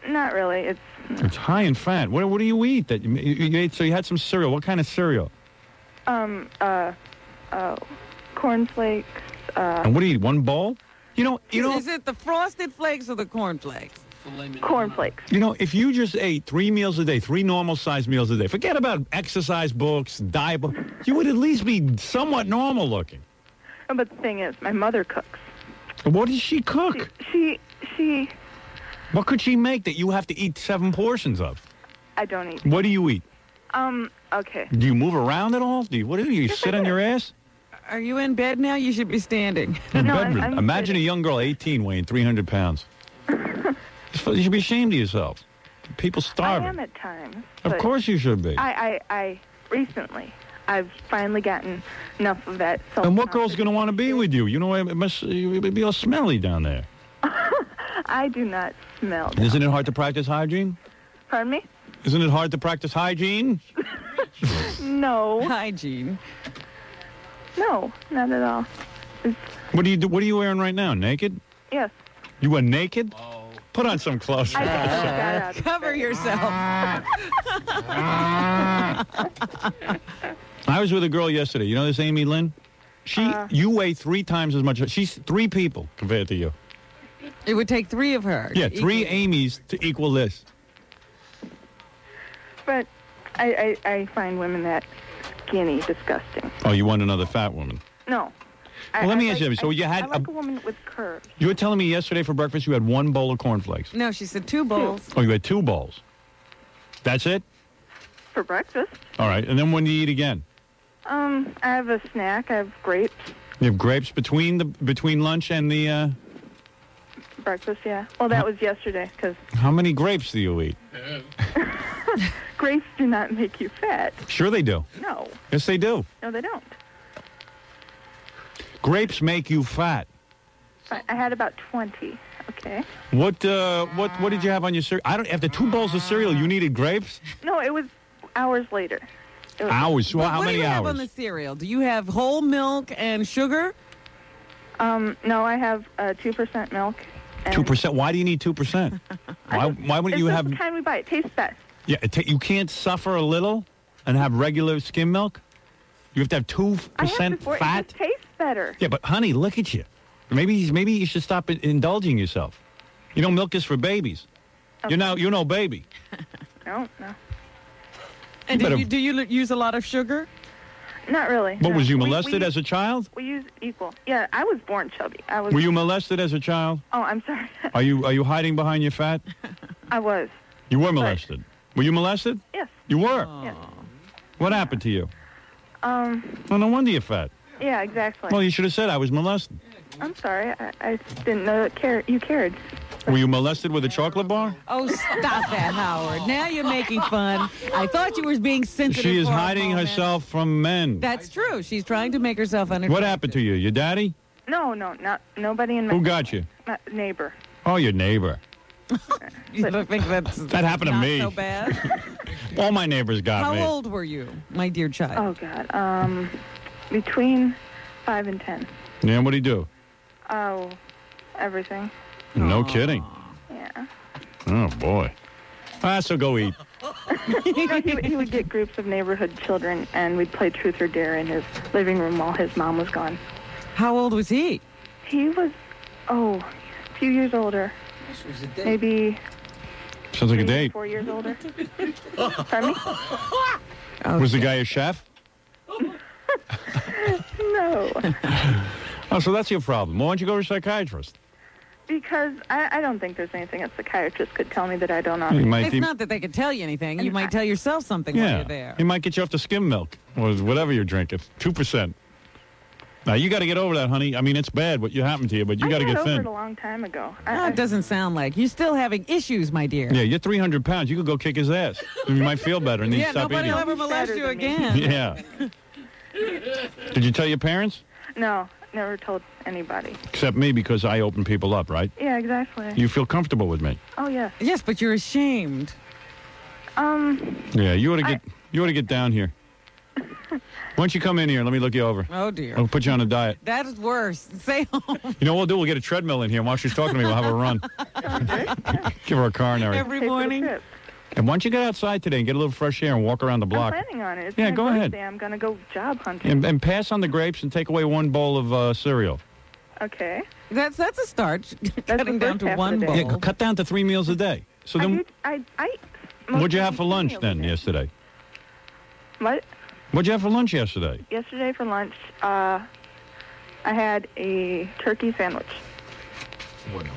G: Not really.
B: It's high in fat. What do you eat? That you ate? So you had some cereal. What kind of cereal?
G: Cornflakes.
B: And what do you eat? One bowl? You know.
D: Is it the Frosted Flakes or the Corn Flakes?
G: Cornflakes.
B: You know, if you just ate 3 meals a day, 3 normal-sized meals a day, forget about exercise books, diet books, you would at least be somewhat normal looking.
G: Oh, but the thing is, my mother cooks.
B: What does she cook?
G: She.
B: What could she make that you have to eat 7 portions of?
G: I don't eat.
B: What do you eat?
G: Okay.
B: Do you move around at all? What do you sit on your ass?
D: Are you in bed now? You should be standing.
B: You're
G: No,
B: bedridden.
G: I'm
B: Imagine
G: sitting.
B: a young girl, 18, weighing 300 pounds. You should be ashamed of yourself. People
G: I
B: starving.
G: am at times.
B: Of
G: but
B: course you should be.
G: I recently, I've finally gotten enough of that.
B: And what girl's going to want to be with you? You know, it must be all smelly down there.
G: I do not smell.
B: Isn't it hard to practice hygiene?
G: Pardon me?
B: Isn't it hard to practice hygiene?
G: No.
D: Hygiene.
G: No, not at all.
B: What are you wearing right now? Naked?
G: Yes.
B: You were naked? Put on some clothes.
G: I think she got out of
D: Cover
G: bed.
D: yourself.
B: I was with a girl yesterday. You know this Amy Lynn? You weigh 3 times as much. She's 3 people compared to you.
D: It would take 3 of her.
B: Yeah, 3 Amy's to equal this.
G: But I find women that skinny disgusting.
B: Oh, you want another fat woman?
G: No.
B: Well, let me ask you. So you had
G: I like a woman with curves.
B: You were telling me yesterday for breakfast you had 1 bowl of cornflakes.
D: No, she said 2 bowls.
B: Oh, you had 2 bowls. That's it?
G: For breakfast.
B: All right. And then when do you eat again?
G: I have a snack. I have grapes.
B: You have grapes between lunch and the.
G: Breakfast, yeah. Well, that was yesterday because
B: How many grapes do you eat?
G: grapes do not make you fat.
B: Sure they do.
G: No.
B: Yes, they do.
G: No, they don't.
B: Grapes make you fat.
G: I had about 20. Okay.
B: What did you have on your cereal? After 2 bowls of cereal, you needed grapes?
G: No, it was hours later. It was,
B: Hours. Well, how
D: What do
B: many
D: you have
B: hours?
D: on the cereal? Do you have whole milk and sugar?
G: No, I have 2% milk. And
B: 2%. Why do you need 2%? Why wouldn't you
G: it's
B: have?
G: the kind we buy. It tastes best.
B: Yeah, you can't suffer a little and have regular skim milk. You have to have 2% fat.
G: It just tastes better.
B: Yeah, but honey, look at you. Maybe you should stop indulging yourself. You know, milk is for babies.
G: Okay.
B: You're no baby.
G: No.
D: And do you use a lot of sugar?
G: Not really.
B: But
G: no.
B: was you
G: We
B: molested as a child?
G: We use equal. Yeah, I was born chubby.
B: Were you molested as a child?
G: Oh, I'm sorry.
B: Are you hiding behind your fat?
G: I was.
B: You were molested. Were you molested?
G: Yes.
B: You were.
G: Yes.
B: What happened to you? Well, no wonder you're fat.
G: Yeah, exactly.
B: Well, you should have said I was molested.
G: I'm sorry. I didn't know that you cared.
B: Were you molested with a chocolate bar?
D: Oh, stop that, Howard. Now you're making fun. I thought you were being sensitive.
B: She is
D: for a
B: hiding
D: moment.
B: herself from men.
D: That's true. She's trying to make herself unattractive.
B: What happened to you? Your daddy?
G: No, not nobody in my
B: Who got you?
G: my neighbor.
B: Oh, your neighbor.
D: You don't think
B: That happened to
D: not
B: me.
D: so bad?
B: All my neighbors got
D: How
B: me.
D: old were you, my dear child?
G: Oh God. Between 5 and 10.
B: Yeah, what'd he do?
G: Oh, everything.
B: No kidding.
G: Yeah.
B: Oh, boy. So go eat.
G: He would get groups of neighborhood children, and we'd play Truth or Dare in his living room while his mom was gone.
D: How old was he?
G: He was, a few years older. Maybe
B: Sounds like a
G: 3 or
B: date.
G: 4 years older. Pardon me?
B: Was the guy a chef?
G: No.
B: Oh, so that's your problem. Why don't you go to a psychiatrist?
G: Because I don't think there's anything a psychiatrist could tell me that I don't know.
B: He might
D: It's not that they could tell you anything. You might tell yourself something while you're there.
B: He might get you off the skim milk or whatever you're drinking. 2%. Now, you got to get over that, honey. I mean, it's bad what you happened to you, but you got to
G: I
B: get
G: got over
B: thin.
G: it a long time ago.
D: No, it doesn't sound like. You're still having issues, my dear.
B: Yeah, you're 300 pounds. You could go kick his ass. You might feel better and then
D: Yeah,
B: stop
D: nobody
B: eating.
D: will ever molest
G: Better
D: you
G: than me.
D: again.
B: Yeah. Did you tell your parents?
G: No, never told anybody.
B: Except me, because I open people up, right?
G: Yeah, exactly.
B: You feel comfortable with me.
G: Oh, yes.
D: Yes, but you're ashamed.
B: Yeah, you ought to get down here. Why don't you come in here and let me look you over?
D: Oh, dear.
B: I'll put you on a diet.
D: That is worse. Stay home.
B: You know what we'll do? We'll get a treadmill in here. While she's talking to me, we'll have her run. Give her a car and everything.
D: Every
G: Pay for the
D: morning.
G: trip.
B: And why don't you get outside today and get a little fresh air and walk around the block?
G: I'm planning on it. It's
B: Yeah,
G: my
B: go ahead.
G: birthday. I'm going to go job hunting.
B: And pass on the grapes and take away 1 bowl of cereal.
G: Okay.
D: That's a start. Cutting
G: the
D: down
G: first
D: to
G: half of
D: 1
G: the
D: bowl.
G: day.
B: Yeah, cut down to 3 meals a day. So then,
G: I
B: what'd you have for
G: mostly
B: lunch
G: eat
B: then
G: meals a day.
B: yesterday?
G: What?
B: What'd you have for lunch yesterday?
G: Yesterday for lunch, I had a turkey sandwich.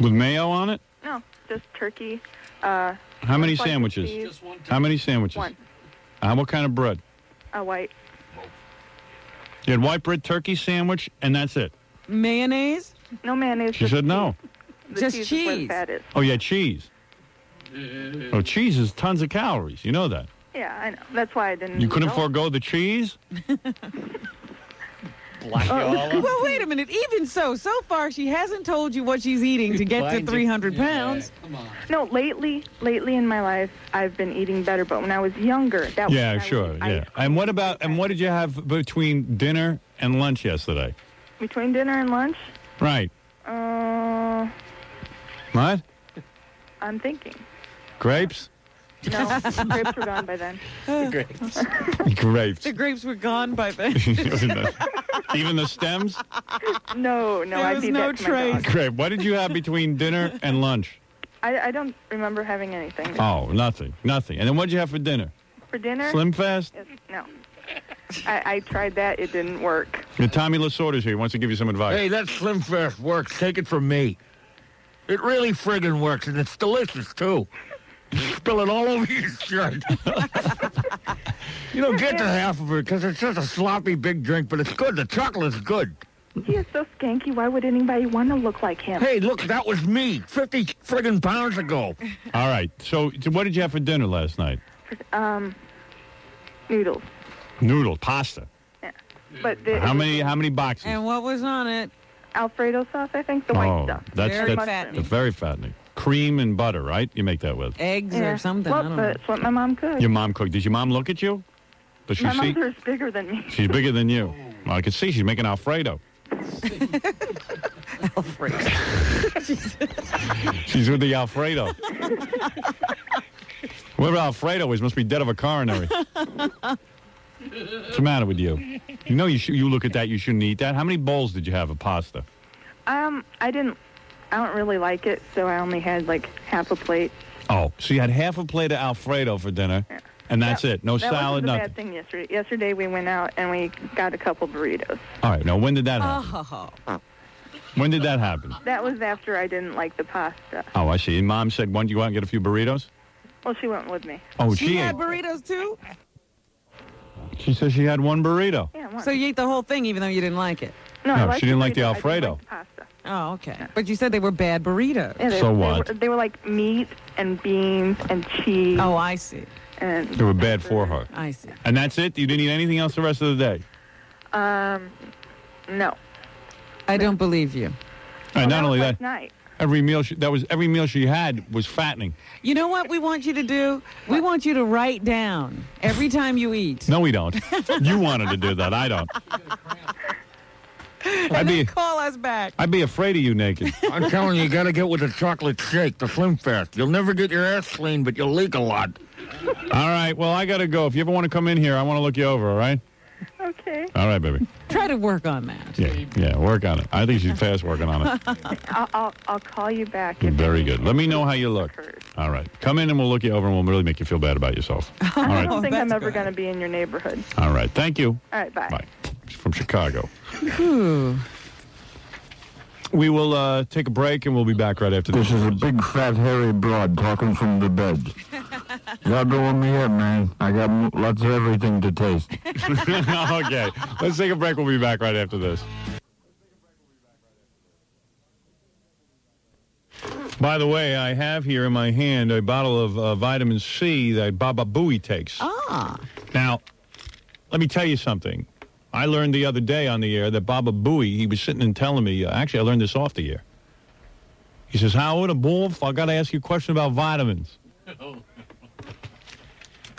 B: With mayo on it?
G: No, just turkey.
B: How many
G: slice of
B: sandwiches?
G: cheese,
B: How many sandwiches?
G: 1.
B: What kind of bread?
G: A white.
B: You had white bread, turkey sandwich, and that's it.
D: Mayonnaise?
G: No mayonnaise.
B: She
G: just
B: said no.
G: The
D: Just
G: cheese. Is where the
D: cheese.
G: fat is.
B: Oh, yeah, cheese. Oh, cheese is tons of calories. You know that.
G: Yeah, I know. That's why I didn't.
B: You couldn't
G: know.
B: forego the cheese?
D: Well, wait a minute. Even so far she hasn't told you what she's eating to get to 300 pounds.
H: Come on.
G: No, lately in my life, I've been eating better. But when I was younger, that was
B: Yeah,
G: when I
B: sure.
G: would eat
B: Yeah.
G: ice cream.
B: And what did you have between dinner and lunch yesterday?
G: Between dinner and lunch?
B: Right. What?
G: I'm thinking.
B: Grapes?
G: No, grapes were gone by then.
B: Grapes.
D: The grapes were gone by then.
B: Even the stems?
G: No,
D: There
G: I
D: was
G: feed
D: no
G: that to my
D: trace.
G: dog.
B: Grape. What did you have between dinner and lunch?
G: I don't remember having anything.
B: Oh, nothing. Nothing. And then what did you have for dinner?
G: For dinner?
B: Slim Fast?
G: Yes, no. I tried that. It didn't work.
B: Tommy Lasorda's here. He wants to give you some advice.
F: Hey, that Slim Fast works. Take it from me. It really friggin' works, and it's delicious, too. Spill it all over your shirt. You don't get to half of it because it's just a sloppy big drink, but it's good. The chocolate's good.
G: He is so skanky. Why would anybody want to look like him?
F: Hey, look, that was me 50 friggin' pounds ago.
B: All right. So what did you have for dinner last night?
G: Noodles.
B: Noodle, pasta.
G: Yeah. But
B: How many boxes?
D: And what was on it?
G: Alfredo sauce, I think, the white stuff.
B: That's
D: Very
B: that's
D: fattening.
B: very fattening. Cream and butter, right? You make that with.
D: Eggs
G: Yeah.
D: or something.
G: Well,
D: I don't know.
G: that's what my mom cooked.
B: Your mom cooked. Did your mom look at you? Does she
G: My
B: see?
G: mother is bigger than me.
B: She's bigger than you. Well, I can see she's making Alfredo. She's with the Alfredo. Whoever Alfredo is must be dead of a coronary. What's the matter with you? You know you look at that, you shouldn't eat that. How many bowls did you have of pasta?
G: I don't really like it, so I only had like half a plate.
B: Oh, so you had half a plate of Alfredo for dinner, and that's it. No
G: That
B: salad,
G: wasn't a
B: nothing.
G: bad thing yesterday. Yesterday we went out and we got a couple burritos.
B: All right, now when did that happen?
D: Oh.
B: When did that happen?
G: That was after I didn't like the pasta.
B: Oh, I see. And Mom said, "Why don't you go out and get a few burritos?"
G: Well, she went with me.
B: Oh,
D: She
B: she
D: had
B: ate.
D: burritos too?
B: She said she had one burrito.
G: Yeah, one.
D: So you ate the whole thing even though you didn't like it?
G: No,
B: No,
G: I liked
B: she didn't like the
G: burrito. I didn't
B: Alfredo.
G: like the pasta.
D: Oh, okay. But you said they were bad burritos.
G: Yeah,
B: So what?
G: They were like meat and beans and cheese.
D: Oh, I see.
G: And
B: They were bad for her.
D: I see.
B: And that's it? You didn't eat anything else the rest of the day?
G: no.
D: I don't believe you.
B: And not
G: That
B: only
G: was
B: that,
G: last night.
B: every meal she had was fattening.
D: You know what we want you to do? We want you to write down every time you eat.
B: No, we don't. You wanted to do that. I don't.
D: And then call us back.
B: I'd be afraid of you naked.
F: I'm telling you, you got to get with the chocolate shake, the Slim Fast. You'll never get your ass clean, but you'll leak a lot.
B: All right, well, I got to go. If you ever want to come in here, I want to look you over, all right?
G: Okay.
B: All right, baby.
D: Try to work on that.
B: Yeah, work on it. I think she's fast working on it.
G: I'll call you back. If
B: Very good. Let me know how you look. All right. Come in and we'll look you over and we'll really make you feel bad about yourself. All
G: I
B: right.
G: don't think I'm
D: that's
G: ever
D: good.
G: going to be in your neighborhood.
B: All right. Thank you.
G: All right, bye.
B: Bye. She's from Chicago.
D: Ooh.
B: We will take a break and we'll be back right after this.
I: This is a big, fat, hairy broad talking from the bed. Y'all go with me here, man. I got lots of everything to taste.
B: Okay. Let's take a break. We'll be back right after this. By the way, I have here in my hand a bottle of vitamin C that Baba Booey takes.
D: Ah.
B: Now, let me tell you something. I learned the other day on the air that Baba Booey, he was sitting and telling me, actually, I learned this off the air. He says, Howard, a wolf, I got to ask you a question about vitamins.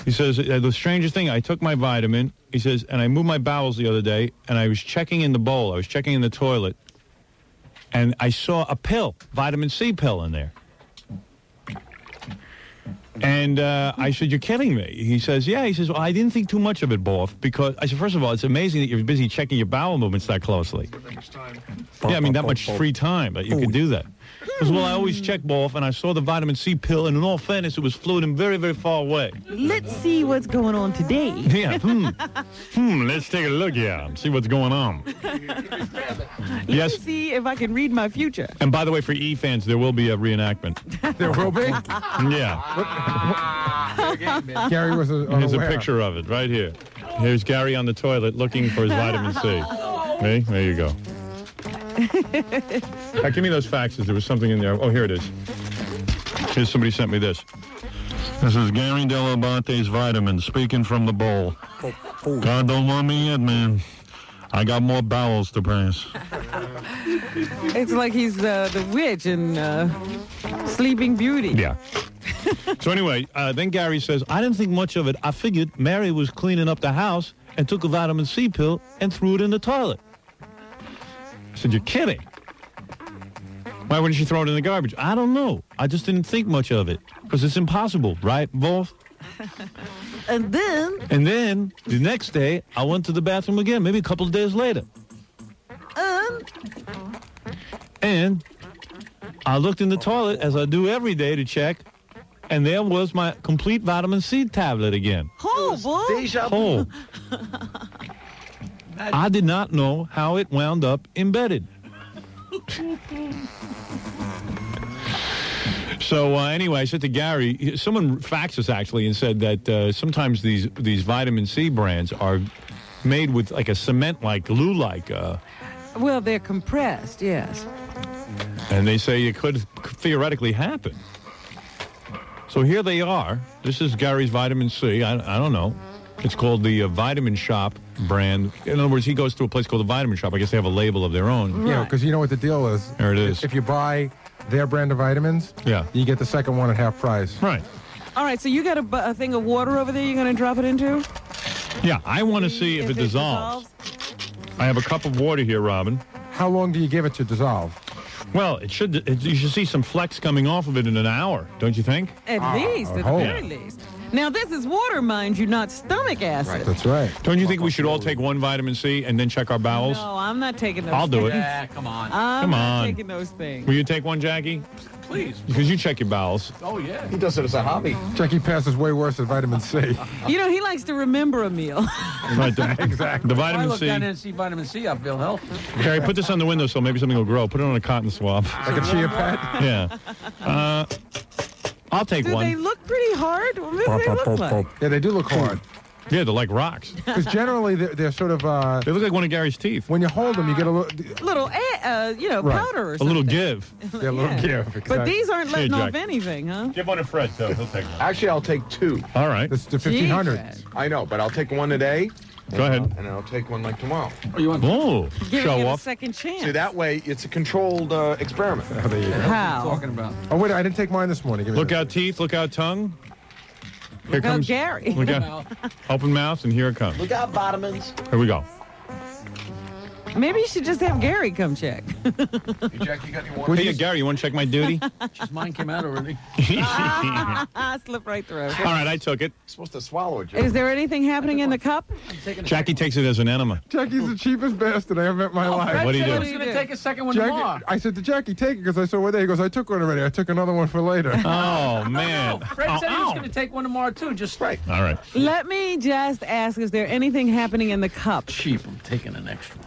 B: He says, the strangest thing, I took my vitamin, he says, and I moved my bowels the other day, and I was checking in the bowl, I was checking in the toilet, and I saw a pill, vitamin C pill in there. And I said, you're kidding me. He says, yeah. He says, well, I didn't think too much of it, Boff, because I said, first of all, it's amazing that you're busy checking your bowel movements that closely. Yeah, I mean, that much free time that you could do that. He says, well, I always check, Boff, and I saw the vitamin C pill, and in all fairness, it was floating very, very far away.
D: Let's see what's going on today.
B: Yeah, let's take a look here and see what's going on.
D: Let's see if I can read my future.
B: And by the way, for E fans, there will be a reenactment.
C: There will be?
B: Yeah.
C: Gary was
B: Here's a
C: unaware.
B: picture of it right here. Here's Gary on the toilet looking for his vitamin C. Okay, there you go. Give me those faxes. There was something in there. Oh, here it is. Here's somebody sent me this. This is Gary Delabante's vitamins speaking from the bowl. God don't want me yet, man.
I: I got more bowels to pass.
D: It's like he's the witch in Sleeping Beauty.
B: Yeah. So anyway, then Gary says, I didn't think much of it. I figured Mary was cleaning up the house and took a vitamin C pill and threw it in the toilet. I said, you're kidding. Why wouldn't she throw it in the garbage? I don't know. I just didn't think much of it because it's impossible, right, Wolf?
D: And
B: then the next day, I went to the bathroom again, maybe a couple of days later. And I looked in the toilet, as I do every day, to check, and there was my complete vitamin C tablet again.
D: Oh, boy.
H: Deja
B: Oh. I did not know how it wound up embedded. So anyway, I said to Gary, someone faxed us actually and said that sometimes these vitamin C brands are made with like a cement-like, glue-like.
D: Well, they're compressed, yes.
B: And they say it could theoretically happen. So here they are. This is Gary's vitamin C. I don't know. It's called the Vitamin Shop brand. In other words, he goes to a place called the Vitamin Shop. I guess they have a label of their own.
C: Right. Yeah, because you know what the deal is.
B: There it is.
C: If you buy their brand of vitamins,
B: yeah,
C: you get the second one at half price.
B: Right.
D: All right, so you got a thing of water over there you're going to drop it into?
B: Yeah, I want to see if it dissolves. I have a cup of water here, Robin.
C: How long do you give it to dissolve?
B: Well, you should see some flecks coming off of it in an hour, don't you think?
D: At least, at the very least. Now, this is water, mind you, not stomach acid.
C: Right, that's right.
B: Don't you think we should all take one vitamin C and then check our bowels?
D: No, I'm not taking those
B: I'll do it.
H: Yeah, come on.
D: I'm not taking those things.
B: Will you take one, Jackie?
H: Please.
B: Because you check your bowels.
H: Oh, yeah. He does it as a hobby.
C: Jackie passes way worse than vitamin C.
D: You know, he likes to remember a meal.
B: Right, exactly. The vitamin
H: I look
B: C.
H: down and see vitamin C, I feel healthy.
B: Gary, put this on the windowsill. Maybe something will grow. Put it on a cotton swab.
C: Like a chia pet?
B: Yeah. I'll take one.
D: Do they look pretty hard? What do they look like?
C: Yeah, they do look hard.
B: Yeah, they're like rocks.
C: Because generally they're sort of...
B: they look like one of Gary's teeth.
C: When you hold them, you get a
D: little, powder or something.
B: A little give.
C: Yeah, a little give. Exactly.
D: But these aren't letting
B: Here,
D: off
B: Jack.
D: anything, huh?
B: Give one to Fred, so he'll take one.
J: Actually, I'll take two.
B: All right.
C: This is the 1500.
J: I know, but I'll take one today.
B: Go ahead.
J: And I'll take one like tomorrow.
H: Oh, you want
D: Giving
B: show
D: it
B: off.
D: a second chance.
J: See, that way, it's a controlled experiment.
C: Oh, there you go.
D: How?
H: talking about?
C: Oh, wait, I didn't take mine this morning. Give me
B: Look
C: that.
B: out teeth, look out tongue. Here
D: Look out Gary.
B: Look out. Open mouth, and here it comes.
H: Look out, vitamins.
B: Here we go.
D: Maybe you should just have Gary come check.
J: Hey, Jack, you got any water?
B: Hey, Gary, you want to check my duty?
H: Just mine came out already.
D: Slip right through.
B: All right, I took it.
J: You're supposed to swallow it, Jack.
D: Is there anything happening in the cup?
B: Jackie takes it as an enema.
C: Jackie's the cheapest bastard I ever met in my life.
B: What do you do?
H: I was going to take a second one tomorrow.
C: I said to Jackie, take it, because I saw one day. He goes, I took one already. I took another one for later.
B: Oh, man.
H: Fred said he was going to take one tomorrow, too. Just
J: Right.
B: All right.
D: Let me just ask, is there anything happening in the cup?
H: cheap. I'm taking an extra one.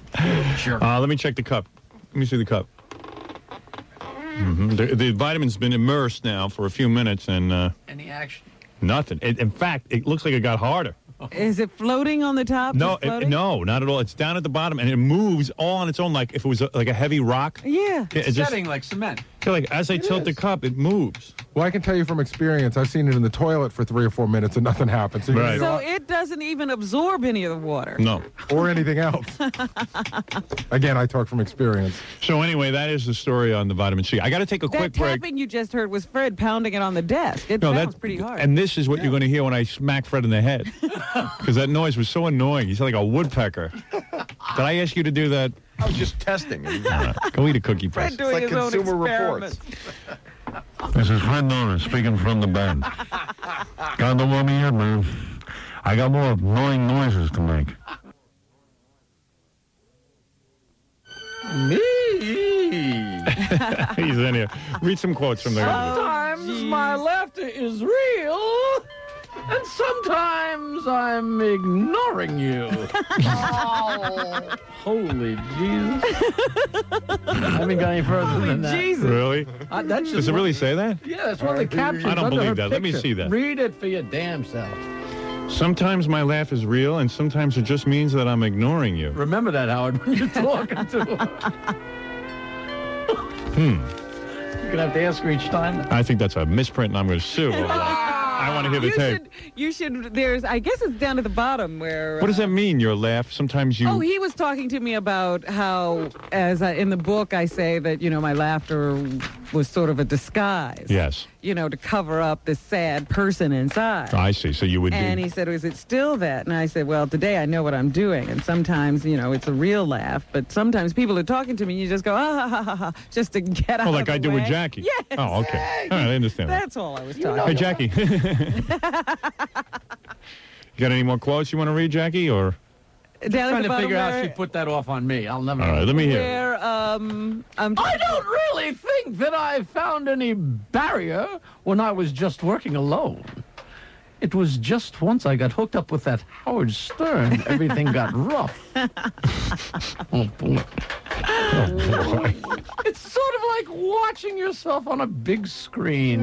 H: Sure.
B: Let me check the cup. Let me see the cup. The vitamin's been immersed now for a few minutes, and
H: Any action?
B: nothing. In fact, it looks like it got harder.
D: Is it floating on the top?
B: No,
D: Just floating?
B: no, not at all. It's down at the bottom, and it moves all on its own, like if it was like a heavy rock.
D: Yeah.
B: It just,
H: Setting like cement.
B: like as I tilt the cup, it moves.
C: Well, I can tell you from experience, I've seen it in the toilet for 3 or 4 minutes and nothing happens. So you
B: Right.
C: know,
D: So it doesn't even absorb any of the water.
B: No.
C: or anything else. Again, I talk from experience.
B: So anyway, that is the story on the vitamin C. I got to take a
D: That
B: quick break.
D: tapping you just heard was Fred pounding it on the desk. It sounds pretty hard.
B: And this is what you're going to hear when I smack Fred in the head. Because that noise was so annoying. He sounded like a woodpecker. Did I ask you to do that?
J: I was just testing.
B: Go eat a cookie,
D: Fred
B: please.
D: doing
J: like
D: his own
J: Consumer
D: experiments.
I: This is Fred Norris speaking from the bed. Got the warm me up, man. I got more annoying noises to make.
B: He's in here. Read some quotes from the
H: Sometimes my laughter is real, and sometimes I'm ignoring you. Oh, holy Jesus. I haven't got any further than that.
D: Jesus.
B: Really?
H: That's just
B: Does it really say that?
H: Yeah, that's one of the captions.
B: I don't
H: under
B: believe
H: her
B: that. Let me
H: picture.
B: see that.
H: Read it for your damn self.
B: Sometimes my laugh is real, and sometimes it just means that I'm ignoring you.
H: Remember that, Howard, when you're talking to her. You're going to have to ask her each time.
B: I think that's a misprint, and I'm going to sue over that. I want to hear the tape.
D: You should. There's. I guess it's down at the bottom where.
B: What does that mean? Your laugh? Sometimes you.
D: Oh, he was talking to me about how, in the book, I say that my laughter was sort of a disguise.
B: Yes.
D: To cover up this sad person inside.
B: I see. So you would.
D: And he said, "Is it still that?" And I said, "Well, today I know what I'm doing, and sometimes it's a real laugh, but sometimes people are talking to me, and you just go ha ha ha ha, just to get out."
B: Oh, like
D: of the
B: I do
D: way.
B: with Jackie.
D: Yes.
B: Oh, okay. All right, I understand.
D: That's all I was talking.
B: Hey, Jackie. You got any more quotes you want to read, Jackie, or?
H: I'm trying to figure out if she put that off on me. I'll never.
B: All right, let me hear.
D: I
H: don't really think that I found any barrier when I was just working alone. It was just once I got hooked up with that Howard Stern, everything got rough. Oh, boy. It's sort of like watching yourself on a big screen.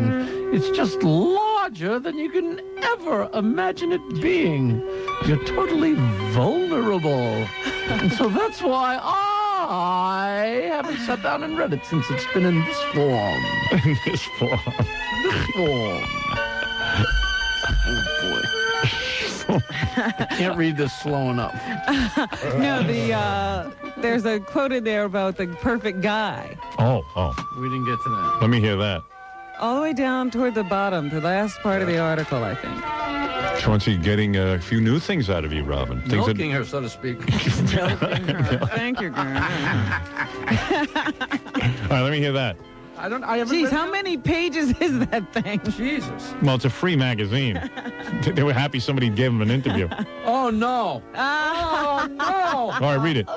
H: It's just larger than you can ever imagine it being. You're totally vulnerable. And so that's why I haven't sat down and read it since it's been in this form.
B: In this form.
H: This form. Oh, boy. I can't read this slow enough.
D: No, there's a quote in there about the perfect guy.
B: Oh.
H: We didn't get to that.
B: Let me hear that.
D: All the way down toward the bottom, the last part of the article, I think.
B: Chauncey getting a few new things out of you, Robin. Things
H: Milking her, so to speak.
D: Thank you, girl.
B: All right, let me hear that.
H: I haven't.
D: Jeez, how many pages is that thing?
H: Jesus.
B: Well, it's a free magazine. They were happy somebody gave them an interview.
H: Oh, no. Oh, no.
B: All right, read it.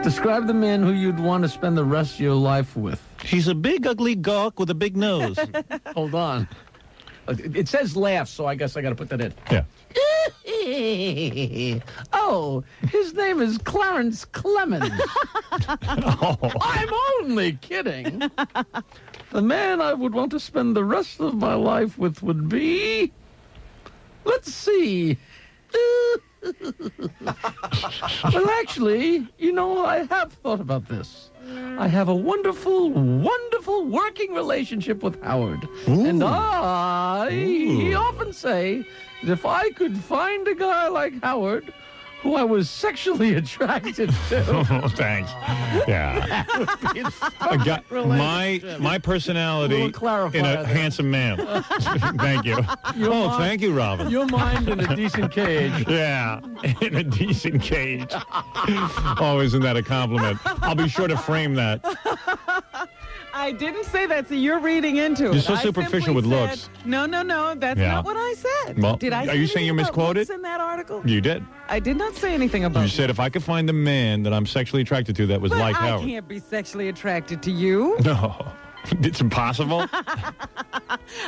H: Describe the man who you'd want to spend the rest of your life with.
B: He's a big, ugly gawk with a big nose.
H: Hold on. It says laugh, so I guess I got to put that in.
B: Yeah.
H: Oh, his name is Clarence Clemens. I'm only kidding. The man I would want to spend the rest of my life with would be... Let's see. Well, actually, I have thought about this. I have a wonderful, wonderful working relationship with Howard.
B: Ooh.
H: And he often say that if I could find a guy like Howard who I was sexually attracted to.
B: Oh, thanks. Yeah. My personality in a handsome man. Thank you. Thank you, Robin.
H: Your mind in a decent cage.
B: Yeah, in a decent cage. Oh, isn't that a compliment? I'll be sure to frame that.
D: I didn't say that, so you're reading into it.
B: You're so superficial with looks.
D: No, that's not what I said.
B: Well,
D: did I?
B: Are you saying you misquoted?
D: In that article?
B: You did.
D: I did not say anything about.
B: You said if I could find a man that I'm sexually attracted to that was like Howard.
D: I can't be sexually attracted to you.
B: No, it's impossible.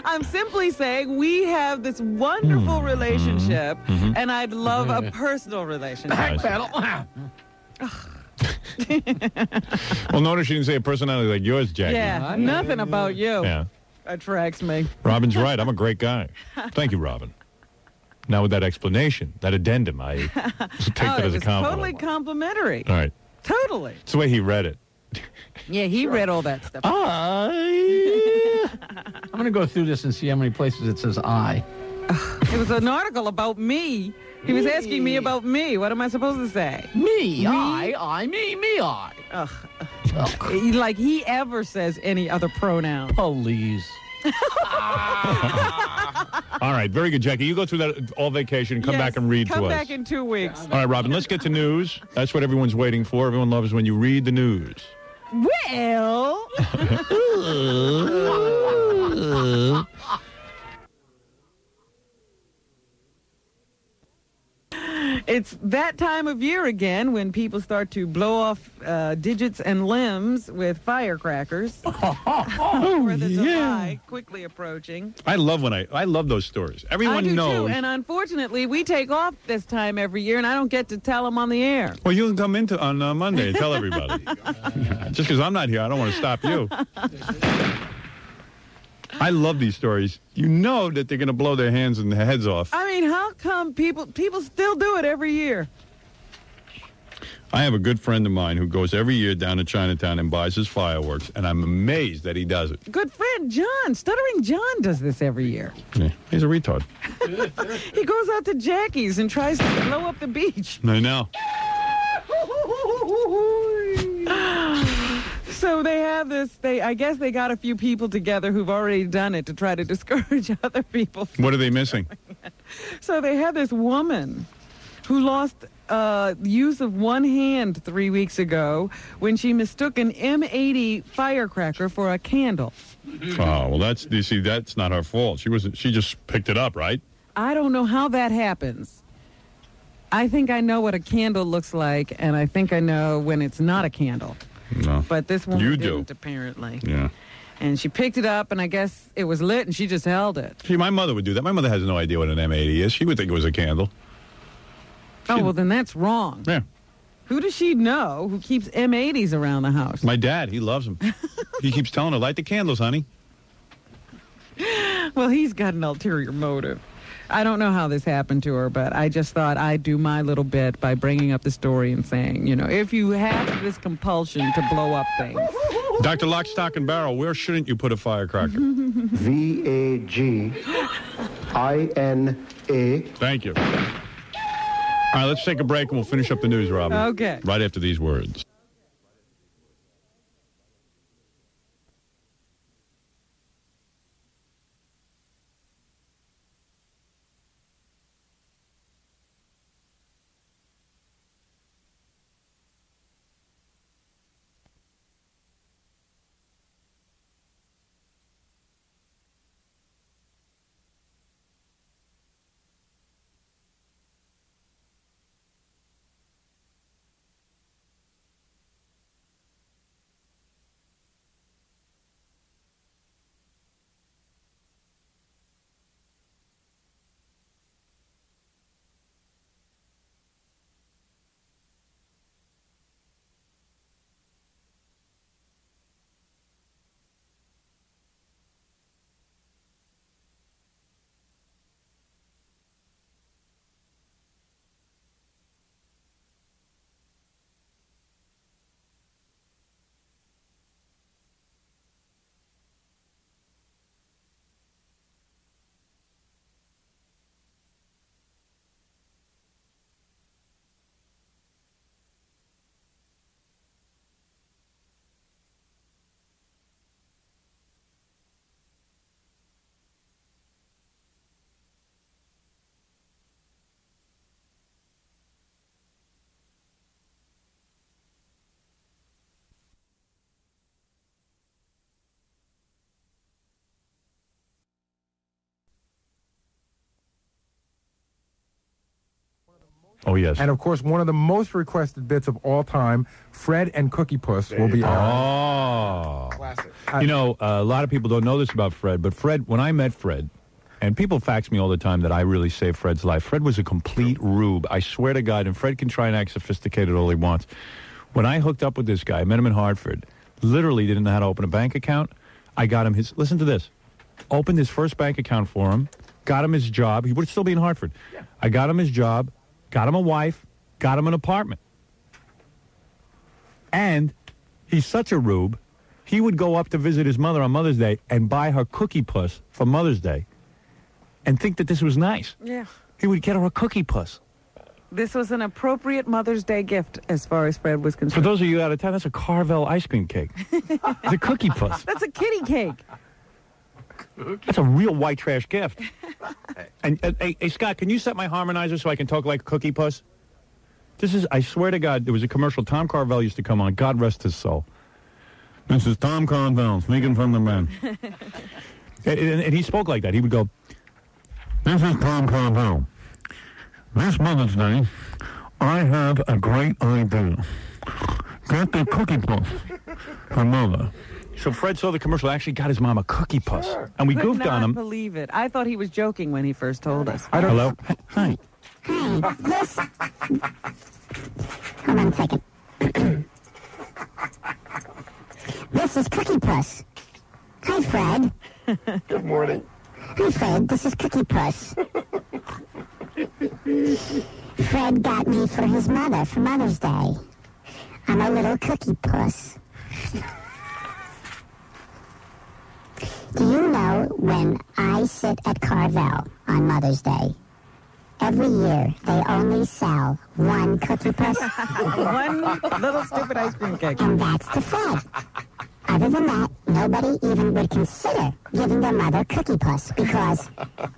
D: I'm simply saying we have this wonderful relationship, and I'd love a personal relationship.
H: Backpedal.
B: Well, notice you didn't say a personality like yours, Jackie.
D: Yeah, nothing about you attracts me.
B: Robin's right. I'm a great guy. Thank you, Robin. Now with that explanation, that addendum, I take that as a compliment.
D: Totally complimentary.
B: All right.
D: Totally.
B: It's the way he read it.
D: Yeah, he read all that stuff.
H: I'm going to go through this and see how many places it says I.
D: It was an article about me. He was asking me about me. What am I supposed to say?
H: Me, I, me, I.
D: Ugh. Like he ever says any other pronoun.
H: Please.
B: All right, very good, Jackie. You go through that all vacation, come back and read to us.
D: Come back in 2 weeks.
B: All right, Robin, let's get to news. That's what everyone's waiting for. Everyone loves when you read the news.
D: Well... It's that time of year again when people start to blow off digits and limbs with firecrackers. Fourth of July quickly approaching.
B: I love those stories. Everyone
D: I do
B: knows.
D: too, and unfortunately, we take off this time every year, and I don't get to tell them on the air.
B: Well, you can come in on Monday and tell everybody. Just because I'm not here, I don't want to stop you. I love these stories. You know that they're going to blow their hands and their heads off.
D: I mean, how come people still do it every year?
B: I have a good friend of mine who goes every year down to Chinatown and buys his fireworks, and I'm amazed that he does it.
D: Good friend John, Stuttering John, does this every year.
B: Yeah, he's a retard.
D: He goes out to Jackie's and tries to blow up the beach.
B: I know.
D: So they have this, I guess they got a few people together who've already done it to try to discourage other people.
B: What are they missing?
D: So they had this woman who lost use of one hand 3 weeks ago when she mistook an M80 firecracker for a candle.
B: Oh, well, that's not her fault. She just picked it up, right?
D: I don't know how that happens. I think I know what a candle looks like, and I think I know when it's not a candle.
B: No.
D: But this woman
B: You
D: didn't,
B: do.
D: apparently.
B: Yeah.
D: And she picked it up, and I guess it was lit, and she just held it.
B: See, my mother would do that. My mother has no idea what an M80 is. She would think it was a candle.
D: Oh, well, then that's wrong.
B: Yeah.
D: Who does she know who keeps M80s around the house?
B: My dad, he loves them. He keeps telling her, light the candles, honey.
D: Well, he's got an ulterior motive. I don't know how this happened to her, but I just thought I'd do my little bit by bringing up the story and saying, if you have this compulsion to blow up things.
B: Dr. Lock, Stock, and Barrel, where shouldn't you put a firecracker?
K: VAGINA.
B: Thank you. All right, let's take a break and we'll finish up the news, Robin.
D: Okay.
B: Right after these words. Oh, yes.
C: And, of course, one of the most requested bits of all time, Fred and Cookie Puss will be on.
B: Oh.
J: Classic.
B: A lot of people don't know this about Fred, but Fred, when I met Fred, and people fax me all the time that I really saved Fred's life. Fred was a complete rube. I swear to God, and Fred can try and act sophisticated all he wants. When I hooked up with this guy, I met him in Hartford, literally didn't know how to open a bank account. I got him listen to this, opened his first bank account for him, got him his job. He would still be in Hartford. Yeah. I got him his job, got him a wife, got him an apartment. And he's such a rube, he would go up to visit his mother on Mother's Day and buy her Cookie Puss for Mother's Day and think that this was nice.
D: Yeah.
B: He would get her a Cookie Puss.
D: This was an appropriate Mother's Day gift as far as Fred was
B: For
D: concerned.
B: those of you out of town, that's a Carvel ice cream cake. It's a Cookie Puss.
D: That's a kitty cake.
B: That's a real white trash gift. And hey, Scott, can you set my harmonizer so I can talk like a Cookie Puss? I swear to God, there was a commercial Tom Carvel used to come on. God rest his soul. This is Tom Carvel speaking from the man. and he spoke like that. He would go,
I: This is Tom Carvel. This Mother's Day, I have a great idea. Get the Cookie Puss for Mother.
B: So Fred saw the commercial, actually got his mom a Cookie Puss.
D: Sure.
B: And we
D: Could
B: goofed
D: not
B: on him.
D: Believe it. I thought he was joking when he first told us.
B: Hello? Hi.
L: Hi, this... Hold on a second. This is Cookie Puss. Hi, Fred.
J: Good morning.
L: Hi, Fred. This is Cookie Puss. Fred got me for his mother for Mother's Day. I'm a little cookie puss. Do you know when I sit at Carvel on Mother's Day, every year they only sell one cookie puss?
D: One little stupid ice cream cake.
L: And that's to Fred. Other than that, nobody even would consider giving their mother cookie puss because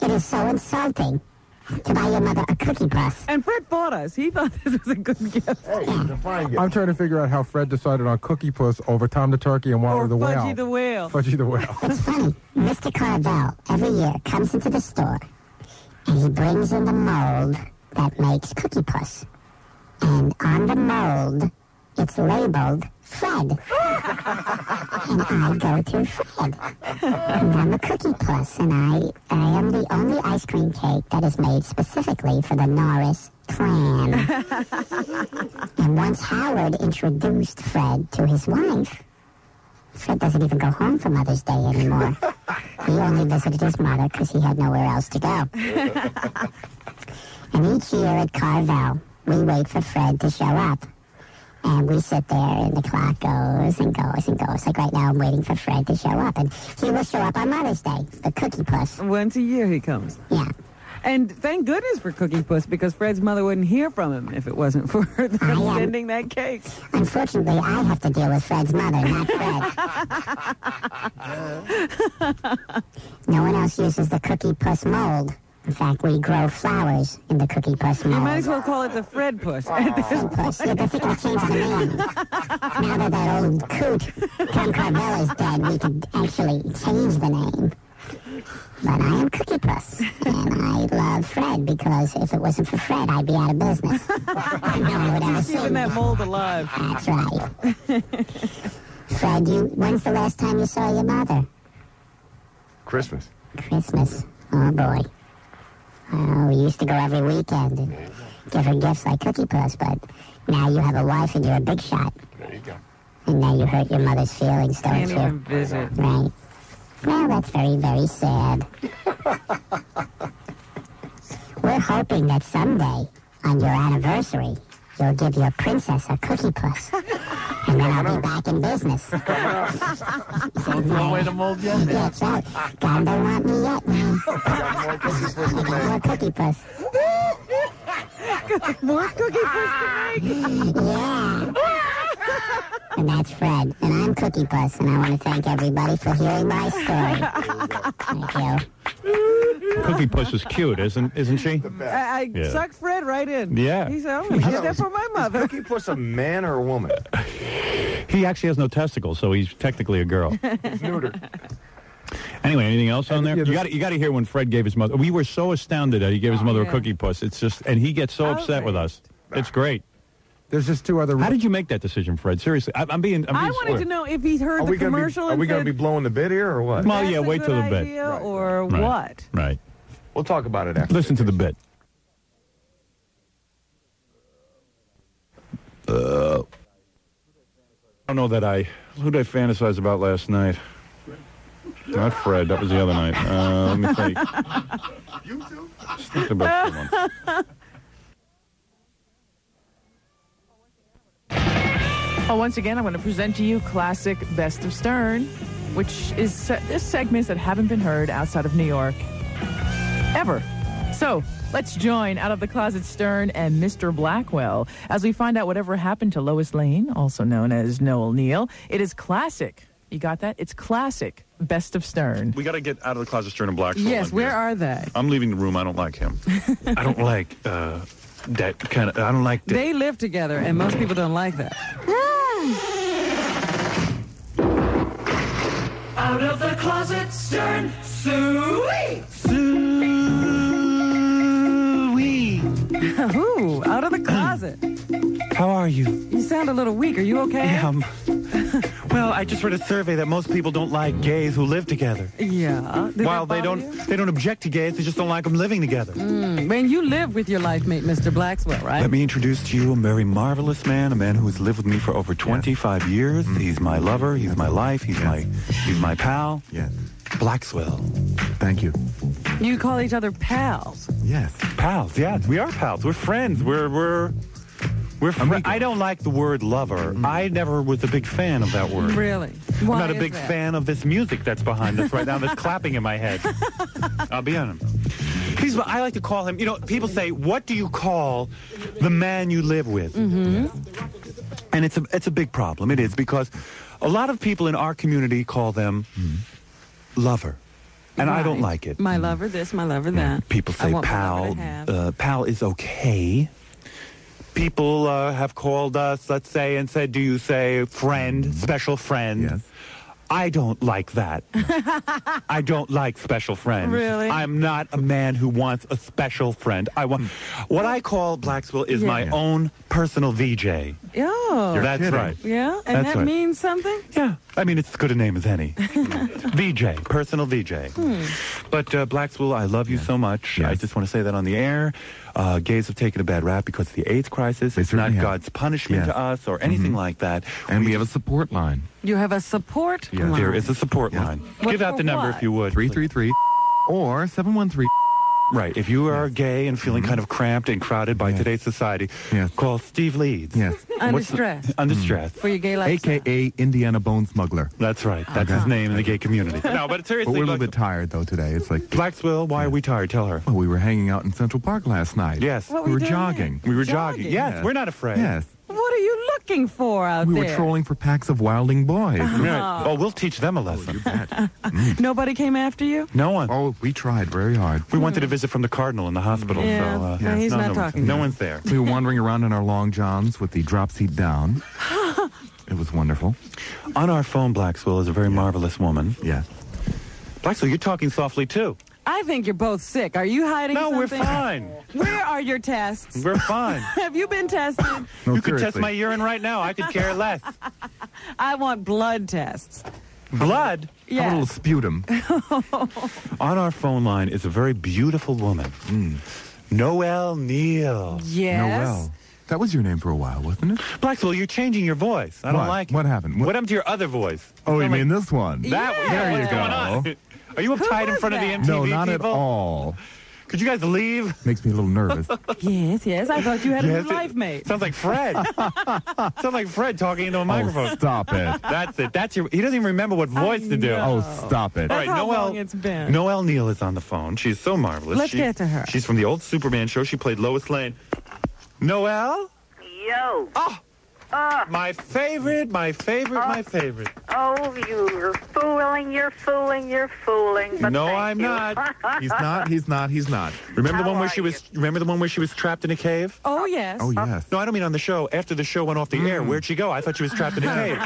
L: it is so insulting to buy your mother a cookie puss.
D: And Fred bought us. He thought this was a good gift.
J: Hey, it's a fine gift.
C: I'm trying to figure out how Fred decided on Cookie Puss over Tom the Turkey and Wally
D: Or
C: the Whale.
D: Fudgy the Whale.
C: Fudgy the Whale.
L: It's funny. Mr. Carvel every year comes into the store and he brings in the mold that makes cookie puss. And on the mold, it's labeled Fred. And I go to Fred. And I'm a cookie puss, and I am the only ice cream cake that is made specifically for the Norris clan. And once Howard introduced Fred to his wife, Fred doesn't even go home for Mother's Day anymore. He only visited his mother because he had nowhere else to go. And each year at Carvel, we wait for Fred to show up. And we sit there, and the clock goes and goes and goes. Like right now, I'm waiting for Fred to show up. And he will show up on Mother's Day, the Cookie Puss.
D: Once a year he comes.
L: Yeah.
D: And thank goodness for Cookie Puss, because Fred's mother wouldn't hear from him if it wasn't for them sending that cake.
L: Unfortunately, I have to deal with Fred's mother, not Fred. No one else uses the Cookie Puss mold. In fact, we grow flowers in the Cookie Puss mold.
D: You might as well call it the Fred Puss.
L: Fred Puss. Yeah, they're thinking of changing the name. Now that that old coot, Tom Carvel, is dead, we could actually change the name. But I am Cookie Puss, and I love Fred, because if it wasn't for Fred, I'd be out of business. No one would ever see
D: Keeping
L: me.
D: that mold alive.
L: That's right. Fred, when's the last time you saw your mother?
J: Christmas.
L: Christmas. Oh, boy. We used to go every weekend and give her gifts like Cookie Puss, but now you have a wife and you're a big shot.
J: There you go.
L: And now you hurt your mother's feelings, don't
D: Can't
L: you?
D: even visit.
L: Right. Well, that's very, very sad. We're hoping that someday, on your anniversary, you'll give your princess a Cookie Puss. And then I'll be back in business.
H: Don't throw away the mold yet.
L: Yeah, that's right. God don't want me yet, man. More Cookie Puss.
D: More Cookie Puss to make.
L: Yeah. And that's Fred. And I'm Cookie Puss. And I want to thank everybody for hearing my story. Thank you.
B: Cookie Puss is cute, isn't she?
D: I
B: Yeah.
D: sucked Fred right in.
B: Yeah.
D: He said, I'm going to get that for my mother.
J: Is Cookie Puss a man or a woman?
B: He actually has no testicles, so he's technically a girl.
J: He's neutered.
B: Anyway, anything else on there?
C: Yeah,
B: You got to hear when Fred gave his mother. We were so astounded that he gave his mother
D: yeah.
B: a Cookie Puss. It's just, and he gets so upset with us. It's great.
C: There's just two other...
B: How did you make that decision, Fred? Seriously, I'm being.
D: I wanted to know if he heard
J: Are
D: the
J: we gonna
D: commercial
J: be
D: and
J: going to
D: said,
J: be blowing the bid here or what?
B: Well,
D: that's
B: yeah,
D: a
B: wait
D: good
B: till the bit.
D: idea,
J: Right.
D: or
B: Right.
D: what?
B: Right.
J: We'll talk about it after.
B: Listen to the bit. I don't know that who did I fantasize about last night? Not Fred. That was the other night. Let me think.
J: You too?
B: Just think about someone.
K: Well, once again, I'm going to present to you classic Best of Stern, which is segments that haven't been heard outside of New York ever. So let's join Out of the Closet Stern and Mr. Blackwell as we find out whatever happened to Lois Lane, also known as Noel Neill. It is classic. You got that? It's classic Best of Stern.
B: We got to get out of the closet, Stern and Blackwell.
D: Yes, where are they?
B: I'm leaving the room. I don't like him. I don't like that kind of. I don't like that.
D: They live together, and most people don't like that.
M: Out of the closet, Stern, Suey!
D: Ooh, out of the closet.
N: How are you?
D: You sound a little weak. Are you okay?
N: Yeah, well, I just read a survey that most people don't like gays who live together.
D: Yeah. Did
N: While
D: that
N: they
D: bother
N: don't object to gays, they just don't like them living together.
D: Man, you live with your life mate, Mr. Blackwell, right?
N: Let me introduce to you a very marvelous man, a man who has lived with me for over 25 years. He's my lover, he's my life, he's my pal.
J: Yes.
N: Blackwell.
J: Thank you.
D: You call each other pals.
J: Yes.
N: Pals, yeah, we are pals. We're friends. We're I don't like the word lover. I never was a big fan of that word.
D: Really?
N: I'm
D: Why
N: not a
D: is
N: big
D: that?
N: fan of this music that's behind us right now that's clapping in my head. I'll be honest. I like to call him, people say, what do you call the man you live with? And it's a big problem. It is, because a lot of people in our community call them lover. And I don't like it.
D: My lover this, my lover that.
N: People say
D: I want my
N: pal.
D: lover to have.
N: Pal is okay. People have called us, let's say, and said, do you say friend, special friend?
C: Yes.
N: I don't like that. I don't like special friends.
D: Really?
N: I'm not a man who wants a special friend. What I call Blacksville is my own personal VJ.
D: Oh.
N: That's
C: kidding.
N: right.
D: Yeah? And
N: That's
D: that
N: right.
D: means something?
N: Yeah. I mean, it's as good a name as any. VJ, personal VJ. But Blacksville, I love you so much.
C: Yes.
N: I just want to say that on the air. Gays have taken a bad rap because of the AIDS crisis.
C: They
N: It's not
C: certainly have.
N: God's punishment
C: Yes.
N: to us or anything like that.
C: And we have a support line.
D: You have a support line.
N: There is a support line.
D: What
N: Give out
D: for
N: the number
D: what?
N: if you would.
C: 333 or 713.
N: Right. If you are gay and feeling kind of cramped and crowded by today's society, call Steve Leeds.
C: Yes.
D: Under stress.
N: Under stress.
D: For your gay lifestyle.
C: AKA Indiana Bone Smuggler.
N: That's right. That's his name in the gay community. No, but
C: But
N: seriously,
C: we're a little bit tired, though, today. It's like,
N: Blacksville, why are we tired? Tell her.
C: well, we were hanging out in Central Park last night.
N: Yes.
D: What
C: We were
D: doing
C: jogging.
N: We were jogging.
D: Jogging?
N: Yes,
C: Yes.
N: we're not afraid.
C: Yes.
D: What are you looking for out
C: We
D: there?
C: were trolling for packs of wilding boys.
N: Right. Oh, we'll teach them a lesson.
D: Nobody came after you?
N: No one.
C: Oh, we tried very hard.
N: We wanted a visit from the Cardinal in the hospital.
D: Yeah.
N: So,
D: No, he's not talking to
N: No
D: us.
N: one's there.
C: We were wandering around in our long johns with the drop seat down. It was wonderful.
N: On our phone, Blacksville is a very marvelous woman.
C: Yeah.
N: Blacksville, you're talking softly, too.
D: I think you're both sick. Are you hiding
N: No,
D: something?
N: we're fine.
D: Where are your tests?
N: We're fine.
D: Have you been tested?
C: No,
N: You could test
C: seriously.
N: my urine right now. I could care less.
D: I want blood tests.
N: Blood?
C: Have a
D: Yeah.
C: little sputum.
N: On our phone line is a very beautiful woman. Noel Neill.
D: Yes.
C: Noel. That was your name for a while, wasn't it?
N: Blacksville, you're changing your voice. I don't
C: What?
N: like it.
C: What happened?
N: What happened to your other voice?
C: Oh, you
N: Sound
C: mean this one?
N: That
D: Yeah.
N: There you
C: What's
N: go.
C: going
N: on? Are you uptight in
D: was
N: front of the
D: that?
N: MTV
C: No, not
N: people?
C: at all.
N: Could you guys leave?
C: Makes me a little nervous.
D: Yes. I thought you had a
N: Yes,
D: new life mate.
N: Sounds like Fred. Sounds like Fred talking into a microphone.
C: Oh, stop it.
N: That's it. He doesn't even remember what voice to do.
C: Oh, stop it.
N: All right,
D: That's how
N: Noel.
D: long it's been.
N: Noel Neill is on the phone. She's so marvelous.
D: Let's get to her.
N: She's from the old Superman show. She played Lois Lane. Noel?
O: Yo.
N: Oh, my favorite.
O: Oh, you're fooling. But
N: No,
O: thank
N: I'm
O: you.
N: not.
C: He's not.
N: Remember the
O: How
N: one where
O: are
N: she was? Remember the one where she was trapped in a cave?
D: Oh, yes.
C: Oh, yes.
N: No, I don't mean on the show. After the show went off the air, where'd she go? I thought she was trapped in a cave.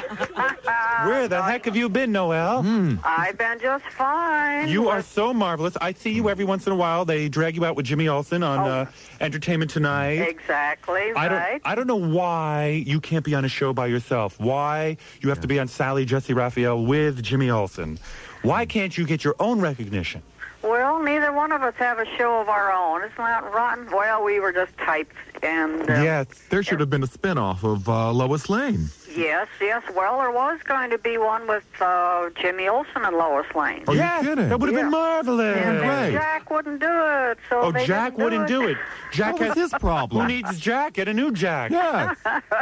N: Where the heck have you been, Noel?
O: I've been just fine.
N: You are so marvelous. I see you every once in a while. They drag you out with Jimmy Olsen on Entertainment Tonight.
O: Exactly, right.
N: I don't know why you can't be on a show by yourself. Why you have to be on Sally Jesse Raphael with Jimmy Olsen. Why can't you get your own recognition?
O: Well, neither one of us have a show of our own. Isn't that rotten? Well, we were just typed, and...
N: Yes.
C: There should have been a spinoff of Lois Lane.
O: Yes. Well, there was going to be one with Jimmy Olsen and Lois Lane.
C: Oh,
N: Yes,
C: you're kidding.
N: that would have been marvelous.
O: And then
C: Right.
O: Jack wouldn't do it, so
N: Oh,
O: they
N: Jack
O: didn't
N: wouldn't do it. Jack
C: What was his problem?
N: Who needs Jack? Get a new Jack.
C: Yes.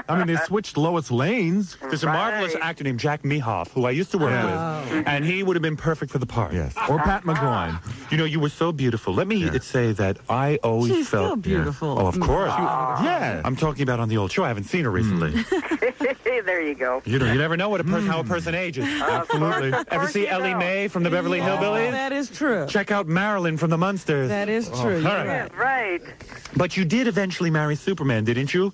C: I mean, they switched Lois Lanes.
N: There's a marvelous actor named Jack Mehoff, who I used to work with, and he would have been perfect for the part.
C: Yes. Or Pat McGowan.
N: You know, you were so beautiful. Let me say that I always
D: She's
N: felt...
D: still beautiful.
N: Oh, of course.
C: Yeah.
N: I'm talking about on the old show. I haven't seen her recently.
O: There you go.
N: You never know what how a person ages.
O: Absolutely.
N: Ever see Ellie Mae from the Beverly Hillbillies?
D: That is true.
N: Check out Marilyn from the Munsters.
D: That is true.
N: all
D: You're
N: right.
O: Right.
N: But you did eventually marry Superman, didn't you?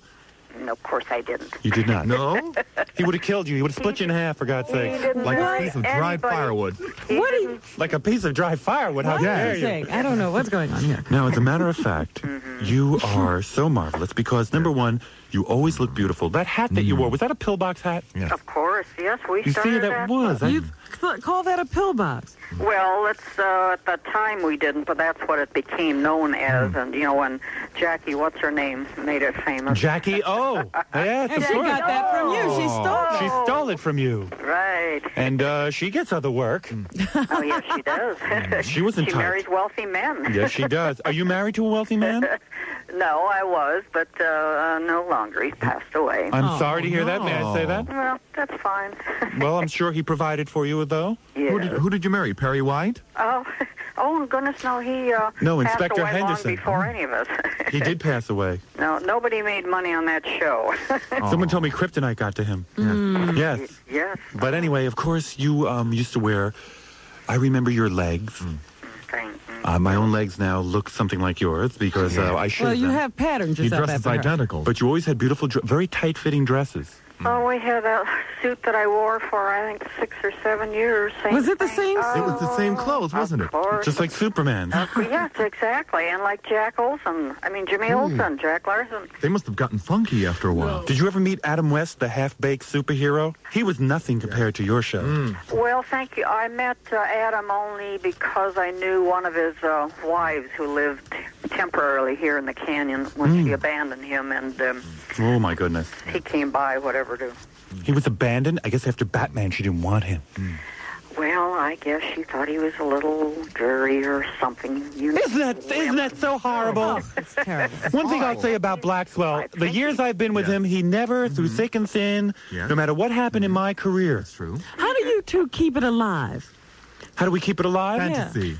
O: No, of course I didn't.
N: You did not.
C: No?
N: He would have killed you. He would have split you in half, for God's
O: He
N: sake.
O: didn't
C: Like
O: marry
C: a piece of dried
O: anybody.
C: firewood.
D: What are you,
N: Like a piece of dry firewood. How
D: what are
N: dare
D: you
N: you?
D: saying? I don't know what's going on here.
N: Now, as a matter of fact, you are so marvelous because, number one, you always look beautiful. That hat that you wore, was that a pillbox hat?
C: Yes.
O: Of course, yes, we
N: You
O: started
N: see, that
O: that.
N: was.
D: You call that a pillbox?
O: Well, it's at the time we didn't, but that's what it became known as. And you know, when Jackie, what's her name, made it famous.
N: Jackie O. Yes, of
D: She
N: course.
D: got that from you. She stole it.
N: She stole it from you.
O: Right.
N: And she gets other work.
O: Oh, yes, she does.
N: She was
O: She
N: entitled.
O: marries wealthy men.
N: Yes, she does. Are you married to a wealthy man?
O: No, I was, but no longer. He's passed away.
B: I'm sorry to hear that. May I say that?
O: Well, that's fine.
B: Well, I'm sure he provided for you, though.
O: Yeah.
J: Who did you marry? Perry White?
O: Oh, goodness, no, he
B: No,
O: passed
B: Inspector
O: away
B: Henderson.
O: long before any of us.
B: He did pass away.
O: No, nobody made money on that show.
B: Someone told me kryptonite got to him. Yes.
O: Yes.
B: But anyway, of course, you used to wear, I remember your legs. My own legs now look something like yours because I shaved
D: Well, you
B: them.
D: have patterns yourself after her.
B: But you always had beautiful, very tight-fitting dresses.
O: Oh, we had a suit that I wore for, I think, 6 or 7 years.
D: Was it the same
J: It was the same clothes, wasn't it?
B: Just like Superman.
O: Yes, exactly. And like Jack Olson. I mean, Jimmy Olsen, Jack Larson.
J: They must have gotten funky after a while.
B: Did you ever meet Adam West, the half-baked superhero? He was nothing compared to your show.
O: Well, thank you. I met Adam only because I knew one of his wives who lived temporarily here in the canyon when she abandoned him, and
B: Oh, my goodness.
O: he came by, whatever, to...
B: He was abandoned? I guess after Batman, she didn't want him.
O: Well, I guess she thought he was a little dreary or something.
B: Isn't that so horrible?
D: It's terrible.
B: One thing I'll say about Blackswell, the years I've been with him, he never, through thick and thin, no matter what happened in my career. That's
J: true.
D: How do you two keep it alive?
B: How do we keep it alive?
J: Fantasy.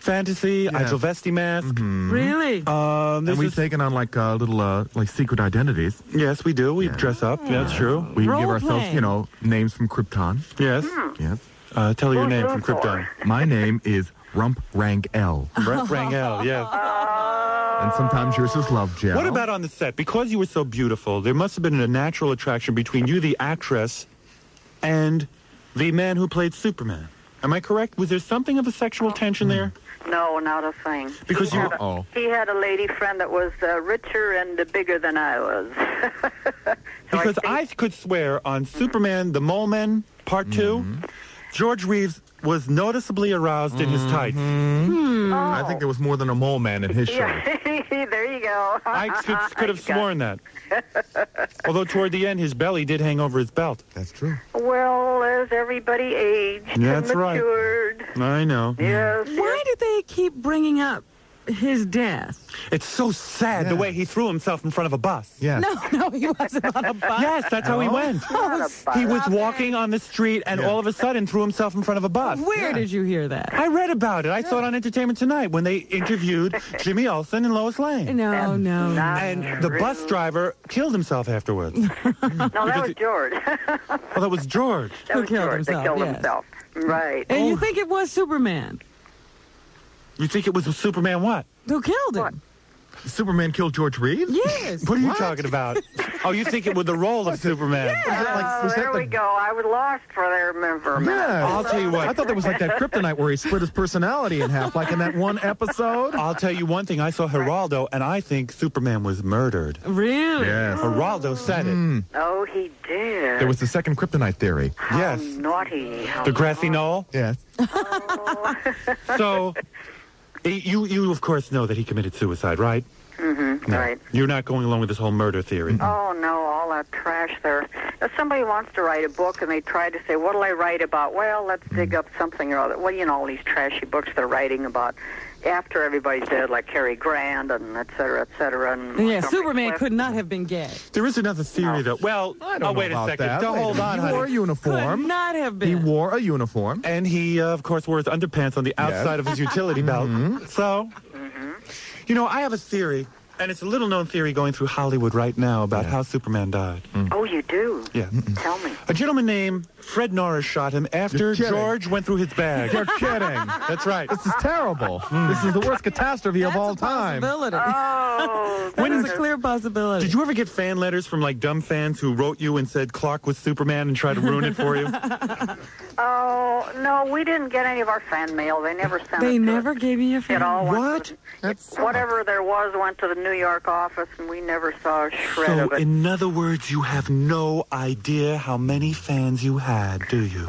B: Fantasy, Idolvesti mask.
D: Really?
J: And we've taken on like little like secret identities.
B: Yes, we do. We dress up. Yeah, that's true.
J: We give
D: Role
J: ourselves,
D: playing.
J: names from Krypton.
B: Yes.
J: Yes.
B: Tell your name from Krypton.
J: My name is Rump Rank L.
B: Brett Rangel, yeah.
J: And sometimes yours is Love Gel.
B: What about on the set? Because you were so beautiful, there must have been a natural attraction between you, the actress, and the man who played Superman. Am I correct? Was there something of a sexual tension there?
O: No, not a thing.
B: Because
O: he had a lady friend that was richer and bigger than I was.
B: Because I could swear on Superman, the Mole Men, Part 2, George Reeves was noticeably aroused in his tights.
J: I think there was more than a mole man in his show.
O: There you go.
B: I could have sworn that. Although toward the end, his belly did hang over his belt.
J: That's true.
O: Well, as everybody aged
B: That's
O: and
B: right.
O: matured.
B: I know.
O: Yes.
D: Why do they keep bringing up his death?
B: It's so sad the way he threw himself in front of a bus.
J: Yes.
D: No, he wasn't on a bus.
B: Yes, that's how he went. He was walking on the street and all of a sudden threw himself in front of a bus.
D: Where did you hear that?
B: I read about it. I saw it on Entertainment Tonight when they interviewed Jimmy Olsen and Lois Lane.
D: No.
B: And the bus driver killed himself afterwards.
O: No, that was George.
B: Well, that was George.
O: That was
D: killed
O: George
D: himself,
O: that killed
D: yes.
O: himself. Right.
D: And you think it was Superman
B: You think it was Superman what?
D: who killed him?
J: Superman killed George Reeves?
D: Yes.
B: What are you talking about? Oh, you think it was the role of Superman?
O: There we go. I was lost for a minute.
J: Yeah.
B: I'll tell you what.
J: I thought there was like that kryptonite where he split his personality in half, like in that one episode.
B: I'll tell you one thing. I saw Geraldo, and I think Superman was murdered.
D: Really?
J: Yes.
B: Geraldo said it.
O: Oh, he did.
J: There was the second kryptonite theory.
B: Yes.
O: Naughty. How
B: The grassy knoll?
J: Yes.
B: So, you of course know that he committed suicide, right?
O: Mm-hmm.
B: No.
O: Right.
B: You're not going along with this whole murder theory.
O: Oh, no, all that trash there. If somebody wants to write a book and they try to say, what'll I write about? Well, let's dig up something or other. Well, you know, all these trashy books they're writing about after everybody's dead, like Cary Grant and et cetera, et cetera. And
D: Yeah, Superman could not have been gay.
B: There is another theory, though. Well,
J: I don't know
B: wait a
J: about
B: second.
J: that.
B: Don't hold on,
J: He wore a
B: honey.
J: uniform.
D: Could not have been.
J: He wore a uniform.
B: And he, of course, wore his underpants on the outside of his utility belt. So, you know, I have a theory, and it's a little-known theory going through Hollywood right now about how Superman died.
O: Oh, you do?
B: Yeah.
O: Tell me.
B: A gentleman named Fred Norris shot him after
J: You're kidding.
B: George went through his bag.
J: You're kidding.
B: That's right.
J: This is terrible. This is the worst catastrophe of all time.
D: Possibility.
O: Oh,
D: That is a clear possibility.
B: Did you ever get fan letters from, like, dumb fans who wrote you and said Clark was Superman and tried to ruin it for you?
O: Oh, no, we didn't get any of our fan mail. They never sent it
D: They
O: to
D: never
O: us.
D: gave you a
O: It
D: fan.
O: all went
B: What?
O: to whatever there was went to the New York office, and we never saw a shred
B: So,
O: of it.
B: in other words, you have no idea how many fans you had, do you?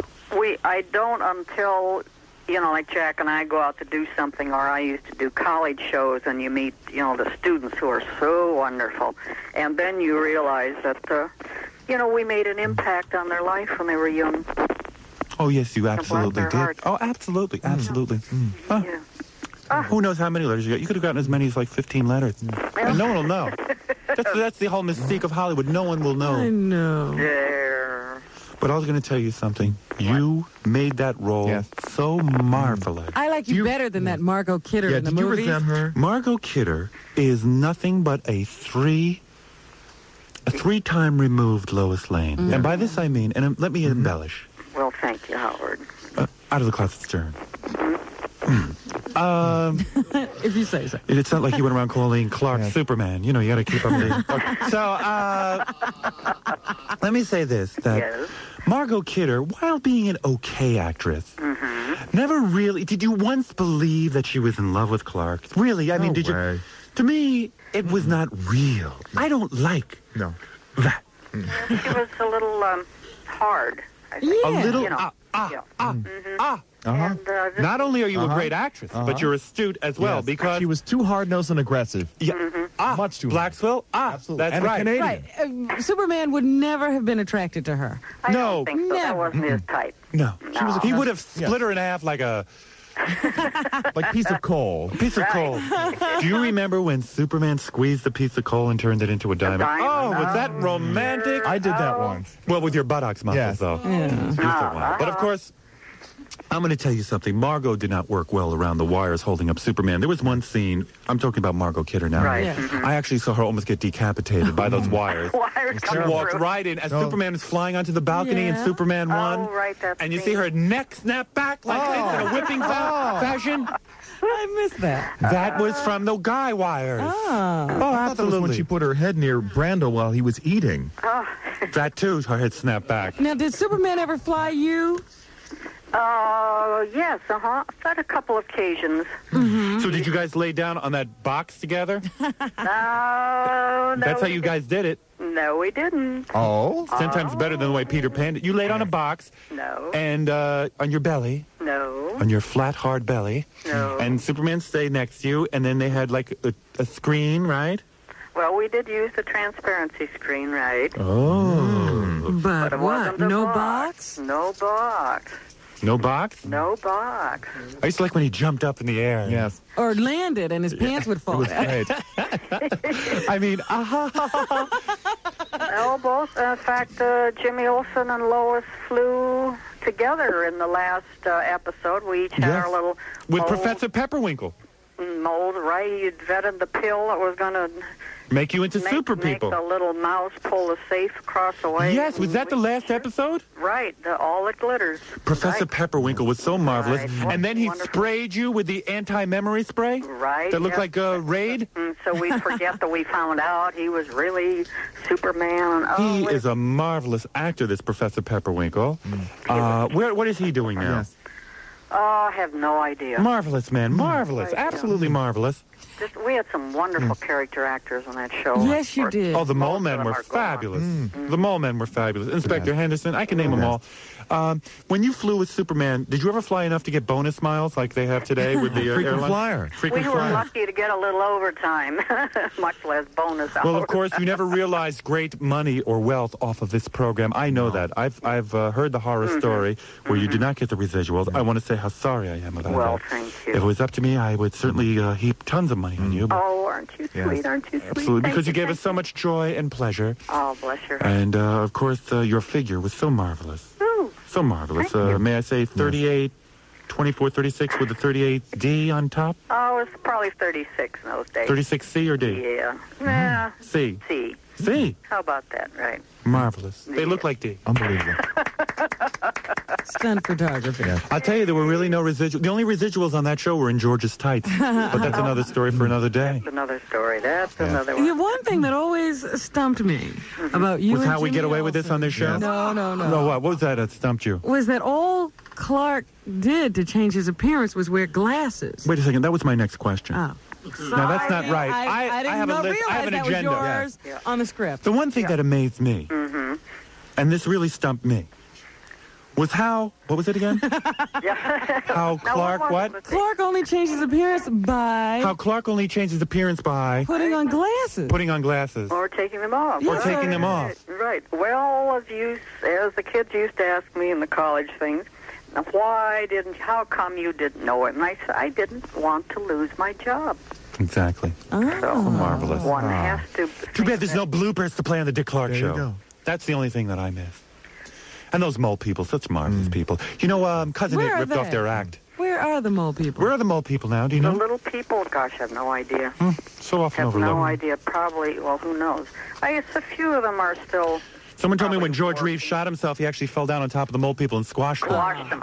O: I don't until, you know, like Jack and I go out to do something, or I used to do college shows, and you meet, you know, the students who are so wonderful. And then you realize that, you know, we made an impact on their life when they were young.
B: Oh, yes, you absolutely
O: their
B: did.
O: heart.
B: Oh, absolutely, absolutely. Huh.
O: Yeah.
N: Who knows how many letters you got? You could have gotten as many as like 15 letters. And no one will know. That's the whole mystique of Hollywood. No one will know.
D: I know.
O: There.
N: But I was going to tell you something. You made that role so marvelous.
D: I like you better than that Margot Kidder in the movies.
C: You resent her?
N: Margot Kidder is nothing but a three-time removed Lois Lane. And by this I mean, and let me embellish.
O: Well, thank you, Howard.
N: Out of the closet, Stern.
D: If you say so.
N: It's not like you went around calling Clark Superman. You know, you got to keep up with it. So, let me say this, that Margot Kidder, while being an okay actress, never really, did you once believe that she was in love with Clark? Really? I mean, did you? To me, it was not real. I don't like that.
O: She was a little hard, I think.
N: A little,
O: You know,
N: Not only are you a great actress, but you're astute as well, because
J: she was too hard-nosed and aggressive.
N: Much too. Blacksville.
J: Absolutely.
N: That's
J: and
N: right.
J: a Canadian.
D: Right. Superman would never have been attracted to her.
O: I don't think so. That wasn't his type.
N: No. He would have split her in half like a
J: piece of coal.
N: Piece of coal. Do you remember when Superman squeezed a piece of coal and turned it into a diamond? Oh, was that romantic?
J: I did that once.
N: Well, with your buttocks muscles, though.
D: Yeah.
N: But of course, I'm going to tell you something. Margot did not work well around the wires holding up Superman. There was one scene, I'm talking about Margot Kidder now.
O: Right.
N: I actually saw her almost get decapitated by those wires. She walked right in as Superman was flying onto the balcony in Superman 1.
O: Oh, right, that's
N: and you see her neck snap back like in a whipping fashion.
D: I missed that.
N: That was from the guy wires.
D: Oh,
J: I thought that was when she put her head near Brando while he was eating.
N: That too, her head snapped back.
D: Now, did Superman ever fly you?
O: Yes, on a couple of occasions.
N: So did you guys lay down on that box together?
O: No,
N: That's how you guys did it.
O: No, we didn't.
N: Oh? 10 times better than the way Peter Pan did. You laid on a box.
O: No.
N: And on your belly.
O: No.
N: On your flat, hard belly.
O: No.
N: And Superman stayed next to you, and then they had like a screen, right?
O: Well, we did use the transparency screen, right?
N: Oh.
D: But
O: it
D: what?
O: wasn't a
D: No box?
O: No box.
N: No box?
O: No box.
N: I used to like when he jumped up in the air.
J: Yes.
D: Or landed and his pants would fall down.
N: I mean,
O: No, both. In fact, Jimmy Olsen and Lois flew together in the last episode. We each had our little
N: with
O: mold,
N: Professor Pepperwinkle.
O: Mold, right? He invented the pill that was going to
N: make you into super people.
O: Make the little mouse pull the safe across the way.
N: Yes, was that the last episode?
O: Right, all that glitters.
N: Professor Pepperwinkle was so marvelous.
O: Right.
N: And then he sprayed you with the anti-memory spray?
O: Right.
N: That looked like Raid?
O: So we forget that we found out he was really Superman.
N: He is a marvelous actor, this Professor Pepperwinkle. What is he doing now?
O: I have no idea.
N: Marvelous, man. Marvelous. Absolutely marvelous.
O: We had some wonderful character actors on that show.
D: Yes, you did.
N: Oh, the Mole Men were fabulous. The Mole Men were fabulous. Inspector Henderson, I can name them all. When you flew with Superman, did you ever fly enough to get bonus miles like they have today with the
J: frequent flyer?
O: We were lucky to get a little overtime, much less bonus hours.
N: Well, of course, you never realized great money or wealth off of this program. I know that. I've heard the horror story where you did not get the residuals. I want to say how sorry I am about that.
O: Well, thank you.
N: If it was up to me, I would certainly heap tons of money on you. But
O: aren't you sweet? Aren't you sweet?
N: absolutely, because you gave us so much joy and pleasure.
O: Oh, bless your heart.
N: And, of course, your figure was so marvelous.
O: Ooh,
N: so marvelous. May I say 38, 24, 36 with the 38D on top?
O: Oh, it's probably 36 in those days.
N: 36C or D?
O: Yeah. Yeah.
N: C.
O: C.
N: C.
O: How about that, right?
N: Marvelous. They look like D.
J: Unbelievable.
D: Stunt photography.
N: I'll tell you, there were really no residuals. The only residuals on that show were in George's tights. But that's another story for another day.
O: That's another story. That's another one.
D: The one thing that always stumped me about you
N: Was
D: and
N: how we
D: Jimmy
N: get away with this on this show?
D: No.
N: No, what was that stumped you?
D: Was that all Clark did to change his appearance was wear glasses.
N: Wait a second, that was my next question.
D: Oh.
N: No, that's not right.
D: I didn't
N: have a list.
D: realize
N: I have an
D: that
N: agenda.
D: was yours on the script.
N: The one thing that amazed me, and this really stumped me, was how, what was it again? How Clark, what?
D: Clark only changed his appearance by...
N: How Clark only changed his appearance by...
D: Putting on glasses.
N: Putting on glasses.
O: Or taking them off.
N: Or taking them off.
O: Right. Well, as the kids used to ask me in the college things, Now, how come you didn't know it? And I said, I didn't want to lose my job.
B: Exactly.
O: So
B: marvelous.
O: one has to...
B: Too bad there's no bloopers to play on the Dick Clark
C: There
B: show.
C: you go.
B: That's the only thing that I miss. And those mole people, such marvelous people. You know, Cousin
D: Where
B: Nick
D: are
B: ripped off
D: they?
B: their act.
D: Where are the mole people?
B: Where are the mole people now? Do you
O: The
B: know?
O: little people, gosh, I have no idea.
B: So often
O: Have
B: overlooked.
O: no idea. Probably, well, who knows? I guess a few of them are still...
B: Someone told me when George Reeves shot himself, he actually fell down on top of the mole people and squashed them.
O: Washed them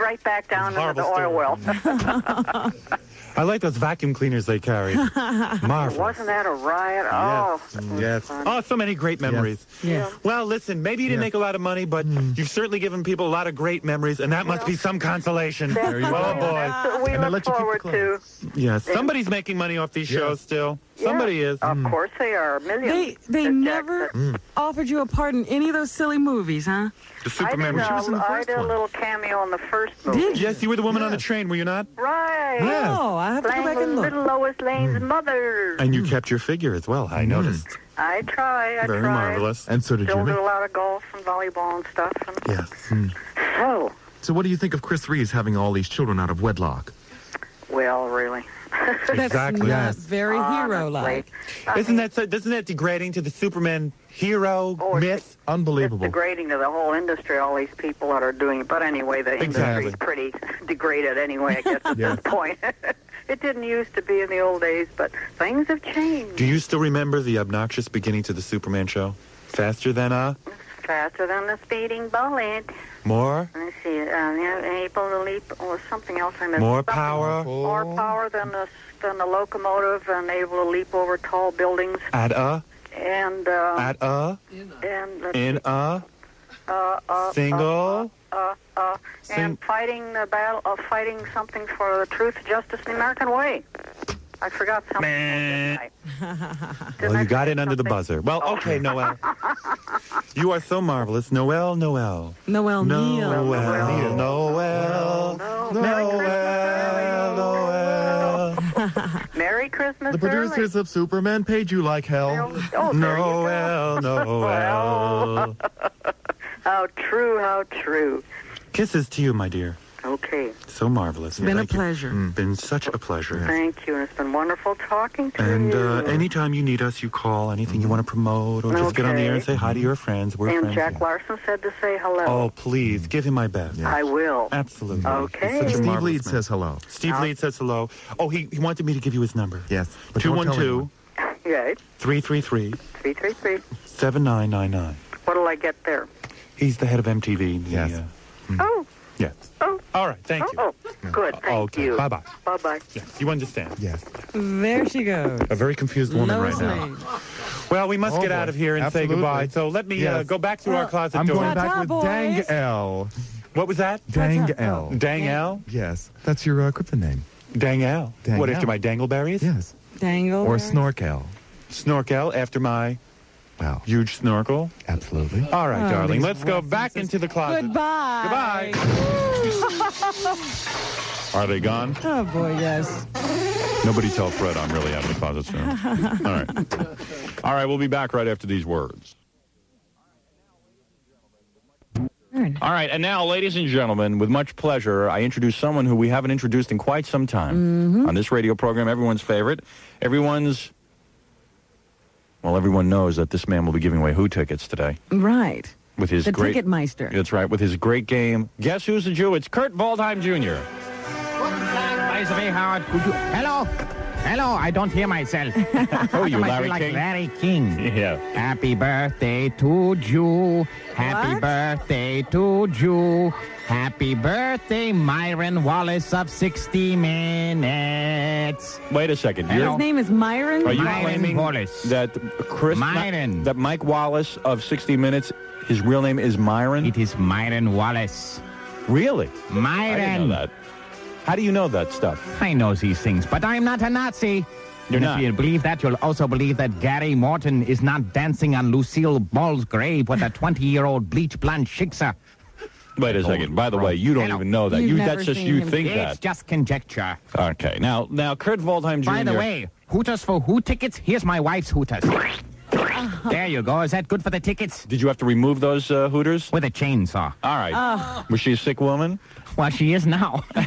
O: right back down into the oil well.
B: I like those vacuum cleaners they carried. Marvelous.
O: Wasn't that a riot? Oh,
B: Yes. Oh, so many great memories.
D: Yeah.
B: Well, listen, maybe you didn't make a lot of money, but you've certainly given people a lot of great memories, and that must be some consolation.
O: There
B: you go. Oh, boy.
O: That's what we look forward to.
B: Yes. Somebody's making money off these shows still. Somebody is.
O: Of course they are. Millions.
D: They never offered you a part in any of those silly movies, huh?
B: The Superman.
O: I did a little cameo in the first movie.
B: Did you? Yes, you were the woman on the train, were you not?
O: Right.
B: Yes.
D: Oh, I have to go back and look.
O: Little Lois Lane's mother.
B: And you kept your figure as well, I noticed.
O: I try.
B: Very marvelous.
C: And so did
O: Still
C: Jimmy.
O: do a lot of golf and volleyball and stuff. And
B: Yes.
O: So,
C: So what do you think of Chris Reeves having all these children out of wedlock?
O: well, really.
B: Exactly.
D: That's not very hero-like.
B: Isn't that degrading to the Superman hero myth?
C: Unbelievable.
O: Degrading to the whole industry, all these people that are doing it. But anyway, the industry's pretty degraded anyway, I guess, at this point. It didn't used to be in the old days, but things have changed.
B: Do you still remember the obnoxious beginning to the Superman show? Faster than
O: Faster than the speeding bullet.
B: more?
O: Let's see, able to leap, or something else I missed.
B: More
O: Something
B: power?
O: More power than the locomotive, and able to leap over tall buildings.
B: At a?
O: And,
B: In a? Single?
O: and fighting the battle of fighting something for the truth, justice, and the American way. I forgot something.
B: Well, you got in under the buzzer. Well, okay, Noel. You are so marvelous. Noel Neill.
D: Noel Neill.
O: Merry Christmas,
C: The producers of Superman paid you like hell.
B: Noel.
O: How true, how true.
B: Kisses to you, my dear.
O: Okay.
B: So marvelous.
D: It's been a pleasure.
B: Been such a pleasure.
O: Thank you, and it's been wonderful talking to
B: And
O: you.
B: anytime you need us, you call. Anything you want to promote, or just get on the air and say hi to your friends. We're
O: And
B: friends.
O: Jack Larson said to say hello.
B: Oh, please, give him my best.
O: I will.
B: Absolutely.
O: Okay.
B: He's such a
C: Steve
B: marvelous
C: Leeds
B: man.
C: says hello.
B: Steve Leeds says hello. Oh, he wanted me to give you his number.
C: Yes. But don't tell
B: 212
O: Right.
B: 333
O: 333.
B: 7999.
O: What'll I get there?
B: He's the head of MTV.
C: Yes.
O: Oh.
B: Yes.
O: Oh.
B: All right. Thank you.
O: Oh, good. Thank you.
B: Bye-bye.
O: Bye-bye.
B: Yes. You understand?
C: Yes.
D: There she goes.
B: A very confused woman
D: Lois
B: right now.
D: Lane.
B: Well, we must
C: Oh,
B: get
C: boy.
B: out of here and
C: Absolutely.
B: say goodbye. So let me
C: Yes.
B: go back through our closet
C: I'm
B: door.
C: going back
D: Ta-ta,
C: with
D: boys.
C: Dang L.
B: What was that?
C: Dang L.
B: Dang Al?
C: Yes. That's your crypto name.
B: Dang Al.
C: Dang
B: What,
C: Al.
B: after my dangleberries?
C: Yes.
D: Dangle.
C: Or Snorkel.
B: Snorkel after my
C: Wow.
B: huge snorkel?
C: Absolutely.
B: All right,
D: Oh,
B: darling.
D: these
B: Let's go back into the closet.
D: Goodbye.
B: Are they gone?
D: Oh, boy, yes.
B: Nobody tell Fred I'm really out of the closet soon. All right. All right, we'll be back right after these words. All right, and now, ladies and gentlemen, with much pleasure, I introduce someone who we haven't introduced in quite some time on this radio program, everyone's favorite. Everyone knows that this man will be giving away Who tickets today.
D: Right.
B: With his
D: The
B: great
D: Ticketmeister.
B: That's right, with his great game. Guess Who's a Jew? It's Kurt Waldheim Jr.
P: Hello. Hello, I don't hear myself.
B: Oh, you
P: I might
B: Larry
P: be like
B: King?
P: Larry King.
B: Yeah.
P: Happy birthday to Jew. Happy
D: What?
P: birthday to Jew. Happy birthday, Myron Wallace of 60 Minutes.
B: Wait a second.
D: His name is Myron?
B: Are you
P: Myron
B: claiming
P: Wallace.
B: that
P: Myron.
B: that Mike Wallace of 60 Minutes, his real name is Myron?
P: It is Myron Wallace.
B: Really?
P: Myron.
B: I didn't know that. How do you know that stuff?
P: I know these things, but I'm not a Nazi.
B: You're
P: And
B: not.
P: If you believe that, you'll also believe that Gary Morton is not dancing on Lucille Ball's grave with a 20-year-old bleach blonde shiksa.
B: Wait a second. By the way, you don't even know that.
D: You've never
B: That's just
D: seen
B: you
D: him.
B: think
P: It's
B: that.
P: just conjecture.
B: Okay. Now, Kurt Waldheim Jr.
P: By the way, Hooters for Who tickets? Here's my wife's Hooters. There you go. Is that good for the tickets?
B: Did you have to remove those Hooters?
P: With a chainsaw.
B: All right. Was she a sick woman?
P: Well, she is now.
B: All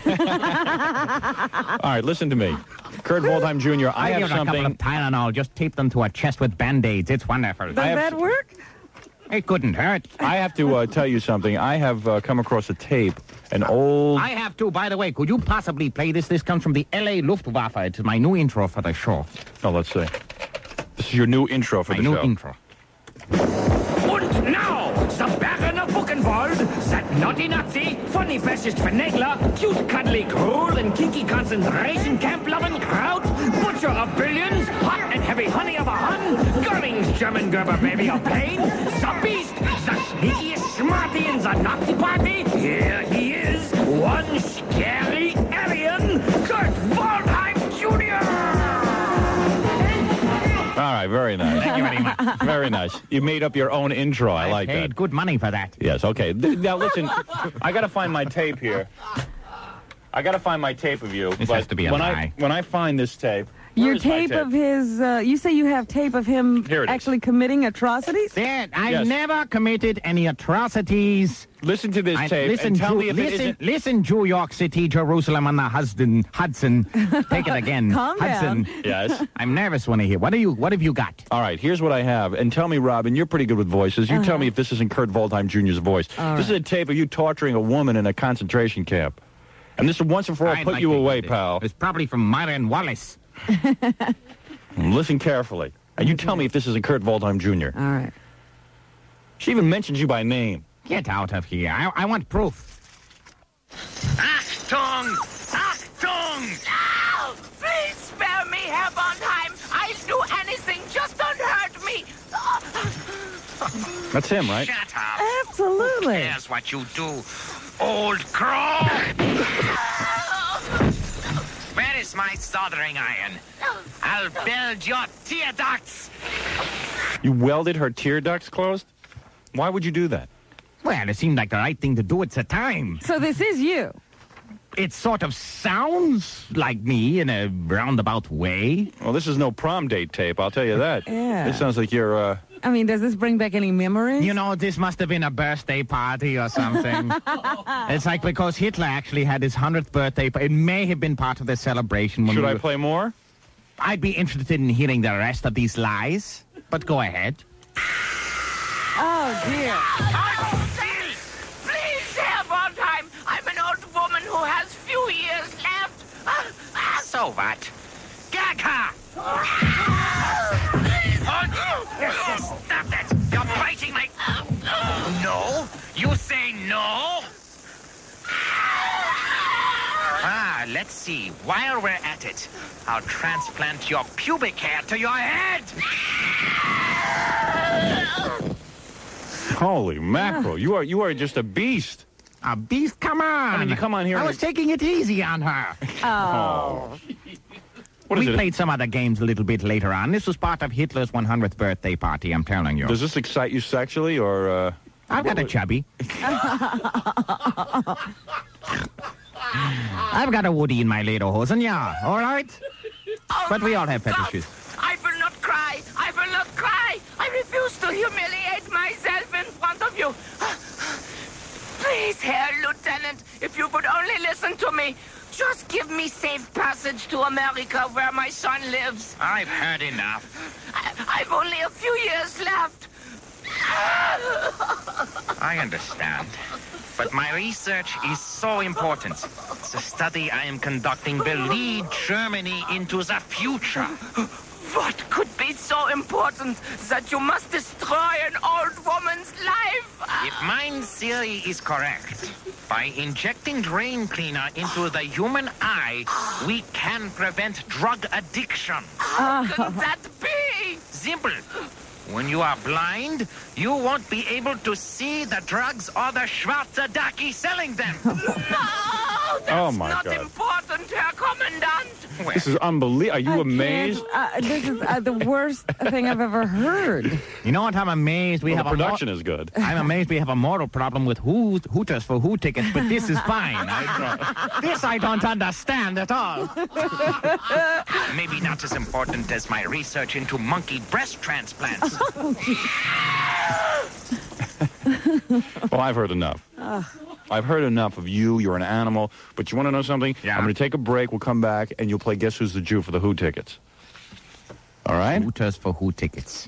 B: right, listen to me. Kurt Waldheim Jr., I have
P: give her
B: something.
P: a couple of Tylenol. Just tape them to her chest with Band-Aids. It's wonderful.
D: Does that work?
P: It couldn't hurt.
B: I have to tell you something. I have come across a tape, an old...
P: I have too. By the way, could you possibly play this? This comes from the L.A. Luftwaffe. It's my new intro for the show.
B: Oh, let's see. This is your new intro for the show.
P: My new intro.
Q: Und now, the Baron of Buchenwald, that naughty Nazi, funny fascist finagler, cute cuddly cruel and kinky concentration camp loving kraut, butcher of billions, hot and heavy honey of a Hun, Goering's German Gerber baby of pain, the beast, the sneakiest smarty in the Nazi party, here he is, one scary alien, Kurt Waldheim Jr.
B: All right, very nice.
P: Thank you very much.
B: Very nice. You made up your own intro. I like
P: paid
B: that.
P: good money for that.
B: Yes, okay. Now, listen, I got to find my tape here. I got to find my tape of you.
P: This has to be a lie.
B: When I find this tape...
D: Your tape of his, you say you have tape of him actually committing atrocities?
P: Dad, I've never committed any atrocities.
B: Listen to this tape and tell me if it isn't...
P: Listen, New York City, Jerusalem, and the Hudson. Take it again.
D: Calm
P: Hudson.
D: down.
B: Yes?
P: I'm nervous when I hear. What have you got?
B: All right, here's what I have. And tell me, Robin, you're pretty good with voices. You tell me if this isn't Kurt Waldheim Jr.'s voice. This is a tape of you torturing a woman in a concentration camp. And this is once and for all, put you away, pal.
P: It's probably from Myron Wallace.
B: Listen carefully. And you tell me if this isn't Kurt Waldheim Jr.
D: All right.
B: She even mentions you by name.
P: Get out of here. I want proof.
Q: Achtung! Achtung! No! Please spare me, Herr Waldheim. I'll do anything. Just don't hurt me.
B: That's him, right?
Q: Shut up.
D: Absolutely.
Q: Who cares what you do, old crow? Where is my soldering iron? I'll build your tear ducts.
B: You welded her tear ducts closed? Why would you do that?
P: Well, it seemed like the right thing to do at the time.
D: So this is you?
P: It sort of sounds like me in a roundabout way.
B: Well, this is no prom date tape, I'll tell you that.
D: Yeah.
B: This sounds like you're,
D: I mean, does this bring back any memories?
P: You know, this must have been a birthday party or something. It's like because Hitler actually had his 100th birthday. It may have been part of the celebration.
B: Should I play more?
P: I'd be interested in hearing the rest of these lies, but go ahead.
D: Oh, dear.
Q: Please, Herr Waldheim. I'm an old woman who has few years left. So what? Gag her! Stop that! You're biting my... No? You say no? Let's see. While we're at it, I'll transplant your pubic hair to your head!
B: Holy mackerel. You are just a beast.
P: A beast? Come on.
B: I mean, you come on here.
P: I was taking it easy on her.
B: Oh. What is
P: we
B: it?
P: played some other games a little bit later on. This was part of Hitler's 100th birthday party, I'm telling you.
B: Does this excite you sexually, or...
P: I've got a chubby. I've got a Woody in my lederhosen, yeah, all right? But we all have fetishes.
Q: I will not cry. I will not cry. I refuse to humiliate myself in front of you. Please, Herr Lieutenant, if you would only listen to me. Just give me safe passage to America where my son lives. I've heard enough. I've only a few years left. I understand. But my research is so important. The study I am conducting will lead Germany into the future. What could be so important that you must destroy an old woman's life? If my theory is correct, by injecting drain cleaner into the human eye, we can prevent drug addiction. How can that be? Simple. When you are blind, you won't be able to see the drugs or the Schwarze Ducky selling them. No, that's not important, Herr Commandant.
B: This is unbelievable. Are you amazed?
D: This is the worst thing I've ever heard.
P: You know what? I'm amazed.
B: The production is good.
P: I'm amazed we have a moral problem with Hooters for Who tickets, but this is fine. This I don't understand at all.
Q: Maybe not as important as my research into monkey breast transplants.
B: Well, I've heard enough. I've heard enough of you. You're an animal. But you want to know something?
P: Yeah.
B: I'm going to take a break. We'll come back, and you'll play Guess Who's the Jew for the Who tickets. All right?
P: Hooters for Who tickets.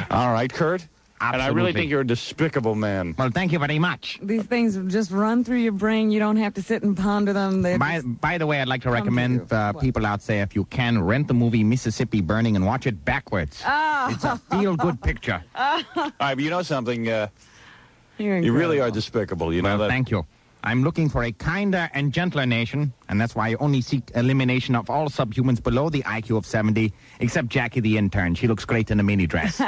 B: All right, Kurt?
P: Absolutely.
B: And I really think you're a despicable man.
P: Well, thank you very much.
D: These things just run through your brain. You don't have to sit and ponder them.
P: By the way, I'd like to recommend people out there, if you can, rent the movie Mississippi Burning and watch it backwards. It's a feel-good picture.
B: All right, but you know something? You really are despicable. You know that?
P: Thank you. I'm looking for a kinder and gentler nation, and that's why I only seek elimination of all subhumans below the IQ of 70, except Jackie the intern. She looks great in a mini dress.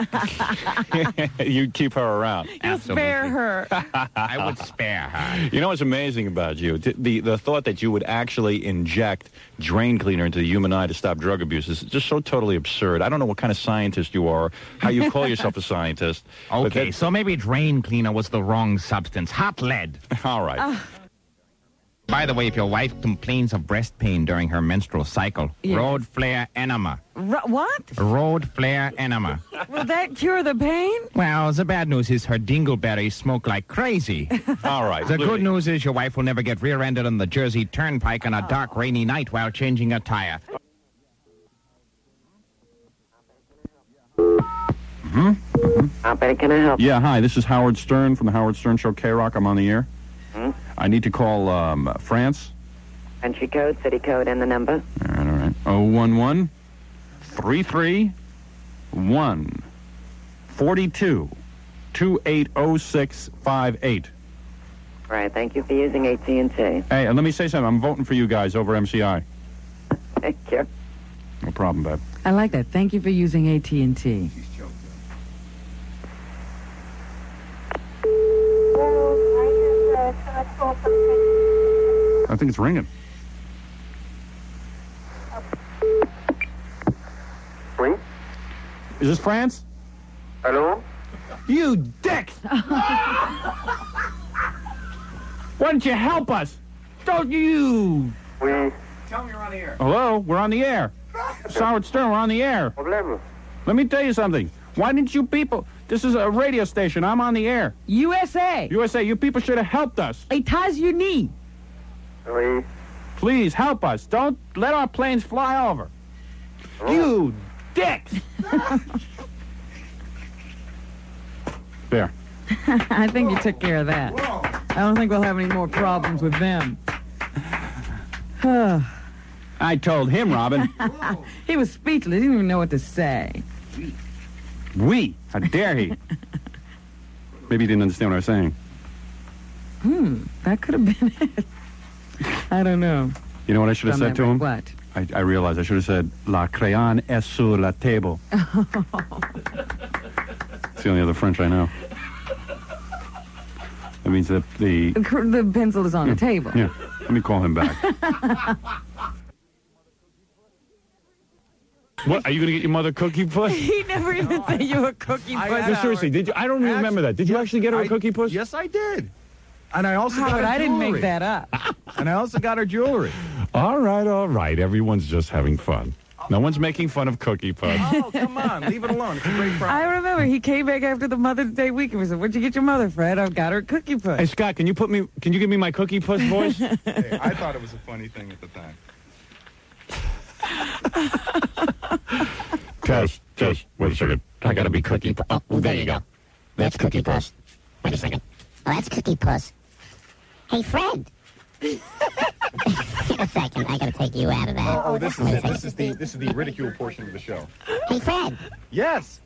B: You'd keep her around.
D: You spare her.
P: I would spare her.
B: You know what's amazing about you? The thought that you would actually inject drain cleaner into the human eye to stop drug abuse is just so totally absurd. I don't know what kind of scientist you are, how you call yourself a scientist.
P: Okay, so maybe drain cleaner was the wrong substance. Hot lead.
B: All right.
P: By the way, if your wife complains of breast pain during her menstrual cycle,
D: Yes.
P: road flare enema.
D: What?
P: Road flare enema.
D: Will that cure the pain?
P: Well, the bad news is her dingleberries smoke like crazy.
B: All right.
P: The good news is your wife will never get rear-ended on the Jersey Turnpike on a dark, rainy night while changing a tire.
R: How can I help?
B: Yeah, hi. This is Howard Stern from the Howard Stern Show, K-Rock. I'm on the air. I need to call France.
R: Country code, city code, and the number.
B: All right. 011 331 42 280658.
R: Right, thank you for using AT&T.
B: Hey, and let me say something. I'm voting for you guys over MCI.
R: Thank you.
B: No problem, babe.
D: I like that. Thank you for using AT&T.
B: I think it's ringing.
S: Oui?
B: Is this France?
S: Hello?
B: You dick! Why don't you help us? Don't you?
S: Oui.
B: Tell me you're on the air. Hello? We're on the air. Howard Stern, we're on the air.
S: Problem?
B: Let me tell you something. Why didn't you people... This is a radio station. I'm on the air.
D: USA.
B: USA, you people should have helped us.
D: États-Unis.
S: Oui.
B: Please, help us. Don't let our planes fly over. You dicks! There.
D: I think you took care of that. I don't think we'll have any more problems with them.
B: I told him, Robin.
D: He was speechless. He didn't even know what to say.
B: We? How dare he? Maybe he didn't understand what I was saying.
D: That could have been it. I don't know.
B: You know what I should have said to him?
D: What?
B: I realized I should have said, La crayon est sur la table. It's the only other French I know. That means that the
D: pencil is on the table.
B: Yeah. Let me call him back. What? Are you going to get your mother Cookie Puss?
D: He never even said you were Cookie Puss.
B: No, seriously, did you? I don't even remember that. Did you actually get her a Cookie Puss?
C: Yes, I did. And I also got her
D: Howard, I didn't
C: jewelry.
D: make that up.
C: And I also got her jewelry.
B: All right, all right. Everyone's just having fun. No one's making fun of Cookie Puss.
C: Oh, come on. Leave it alone. It's a great product.
D: I remember he came back after the Mother's Day weekend. He said, "What'd you get your mother, Fred? I've got her a Cookie Puss."
B: Hey, Scott, can you give me my Cookie Puss voice?
C: Hey, I thought it was a funny thing at the time.
B: Test. Wait a second. I gotta be Cookie Puss. Oh, there you go. That's Cookie Puss. Wait a second.
L: Oh, that's Cookie Puss. Hey, Fred. Wait a second. I gotta take you out of that.
C: Oh, this is the ridicule portion of the show.
L: Hey, Fred.
C: Yes.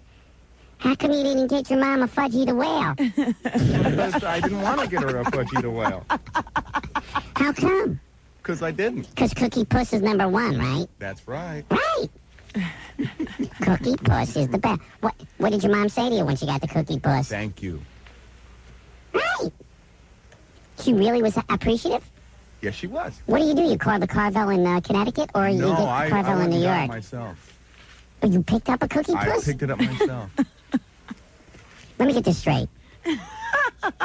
L: How come you didn't get your mom a Fudgy the Whale?
C: Because I didn't want to get her a Fudgy the Whale.
L: How come?
C: Because I didn't.
L: Because Cookie Puss is number one, right?
C: That's right.
L: Right. Cookie Puss is the best. What did your mom say to you when she got the Cookie Puss?
C: Thank you.
L: Right. She really was appreciative?
C: Yes, she was.
L: What do? You called the Carvel in Connecticut, or you did Carvel in New
C: I
L: York?
C: myself.
L: Oh, you picked up a Cookie Puss?
C: I picked it up myself.
L: Let me get this straight.
C: This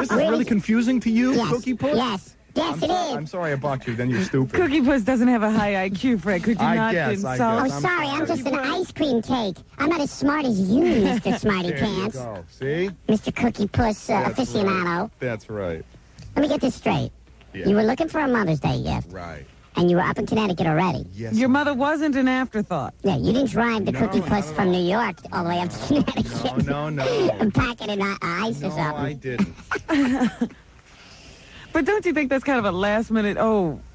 C: is really confusing to you,
L: Yes.
C: Cookie Puss?
L: Yes. Yes, it is.
C: I'm sorry I balked you. Then you're stupid.
D: Cookie Puss doesn't have a high IQ, Fred. Could you not insult?
L: Oh, sorry, I'm just an ice cream cake. I'm not as smart as you, Mr. Smarty Pants.
C: There you go. See?
L: Mr. Cookie Puss aficionado.
C: Right. That's right.
L: Let me get this straight.
C: Yeah.
L: You were looking for a Mother's Day gift.
C: Right.
L: And you were up in Connecticut already.
C: Yes.
D: Your mother wasn't an afterthought.
L: Yeah, you didn't drive the Cookie Puss from New York all the way up to Connecticut.
C: No.
L: And pack it in ice or something.
C: No, I didn't.
D: But don't you think that's kind of a last minute,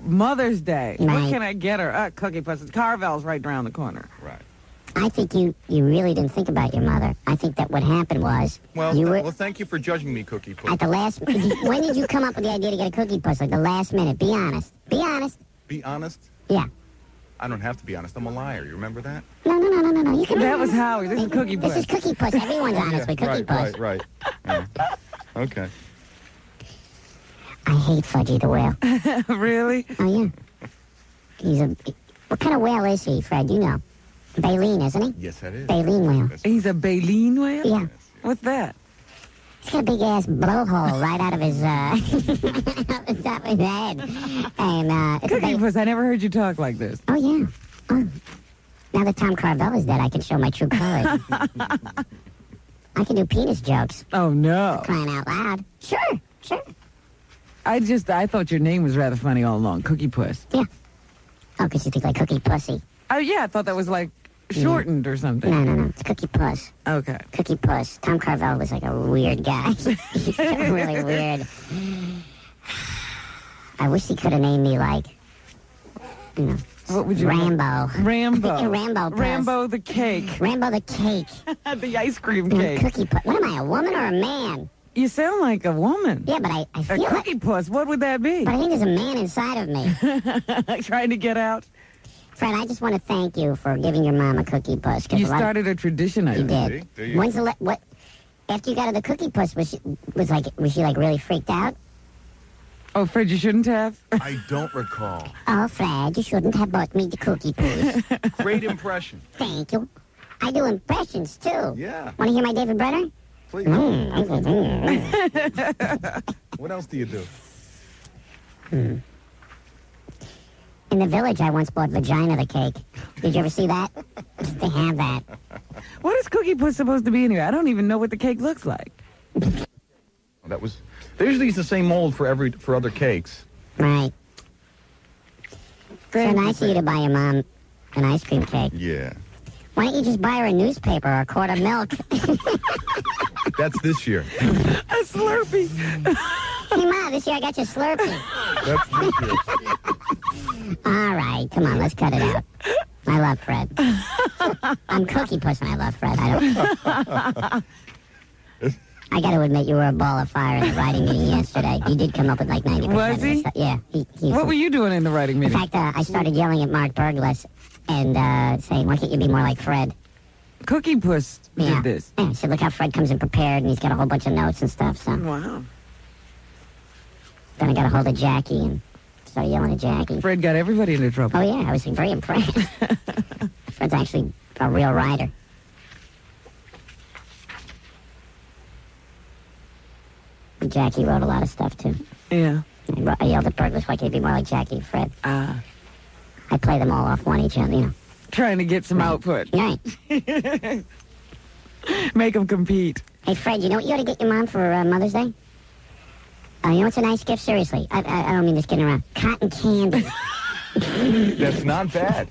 D: Mother's Day?
L: Right.
D: What can I get her? Cookie Puss. Carvel's right around the corner.
C: Right.
L: I think you really didn't think about your mother. I think that what happened was
C: Well, thank you for judging me, Cookie Puss.
L: at the last. When did you come up with the idea to get a Cookie Puss? Like the last minute? Be honest. Be honest.
C: Be honest?
L: Yeah.
C: I don't have to be honest. I'm a liar. You remember that?
L: No. You can.
D: That was Howie. This is Cookie Puss.
L: This is Cookie Puss. Everyone's honest with Cookie Puss.
C: Right. Yeah. Okay.
L: I hate Fudgy the Whale.
D: Really?
L: Oh yeah. What kind of whale is he, Fred? You know. Baleen, isn't he?
C: Yes, that is.
L: Baleen whale.
D: He's a baleen whale?
L: Yeah.
D: What's that?
L: He's got a big ass blowhole right out of his the top of his head. And
D: Cookie Puss, I never heard you talk like this.
L: Oh yeah. Oh. Now that Tom Carvel is dead, I can show my true colors. I can do penis jokes.
D: Oh no.
L: Crying out loud. Sure.
D: I thought your name was rather funny all along, Cookie Puss.
L: Yeah. Oh, because you think like Cookie Pussy.
D: Oh yeah, I thought that was like shortened or something.
L: No. It's Cookie Puss.
D: Okay.
L: Cookie Puss. Tom Carvel was like a weird guy. He's really weird. I wish he could have named me like,
D: what would you
L: Rambo.
D: Rambo.
L: Rambo Puss.
D: Rambo the cake.
L: Rambo the cake.
D: The ice cream cake.
L: Cookie Puss. What am I, a woman or a man?
D: You sound like a woman.
L: Yeah, but I feel
D: a Cookie Puss. What would that be?
L: But I think there's a man inside of me.
D: Trying to get out.
L: Fred, I just want to thank you for giving your mom a Cookie Puss.
D: You started a tradition, I
L: You
D: think.
L: did. When's the what? After you got her the Cookie Puss, was she like really freaked out?
D: Oh, Fred, you shouldn't have.
C: I don't recall.
L: Oh, Fred, you shouldn't have bought me the Cookie Puss.
C: Great impression.
L: Thank you. I do impressions too.
C: Yeah.
L: Want to hear my David Brenner?
C: Please. What else do you do?
L: In the village, I once bought Vagina the cake. Did you ever see that? They have that.
D: What is Cookie Puss supposed to be anyway? I don't even know what the cake looks like.
C: They usually use the same mold for other cakes.
L: Right. So nice of you to buy your mom an ice cream cake.
C: Yeah.
L: Why don't you just buy her a newspaper or a quart of milk?
C: That's this year.
D: A Slurpee.
L: Hey, Ma, this year I got you a Slurpee.
C: That's this year.
L: All right, come on, let's cut it out. I love Fred. I'm Cookie Puss and I love Fred. I got to admit, you were a ball of fire in the writing meeting yesterday. You did come up with like 90%.
D: Was he?
L: Yeah.
D: What were you doing in the writing meeting?
L: In fact, I started yelling at Mark Burglas and saying, why can't you be more like Fred?
D: Cookie Puss did this.
L: Yeah, he said, look how Fred comes in prepared, and he's got a whole bunch of notes and stuff. So.
D: Wow.
L: Then I got a hold of Jackie and started yelling at Jackie.
D: Fred got everybody into trouble.
L: Oh, yeah, I was very impressed. Fred's actually a real writer. Jackie wrote a lot of stuff, too.
D: Yeah.
L: I yelled at Burglas, why can't you be more like Jackie and Fred?
D: Ah.
L: I play them all off one each other,
D: Trying to get some output.
L: Right.
D: Make them compete.
L: Hey, Fred, you know what you ought to get your mom for Mother's Day? You know what's a nice gift? Seriously. I don't mean this kidding around. Cotton candy.
C: That's not bad.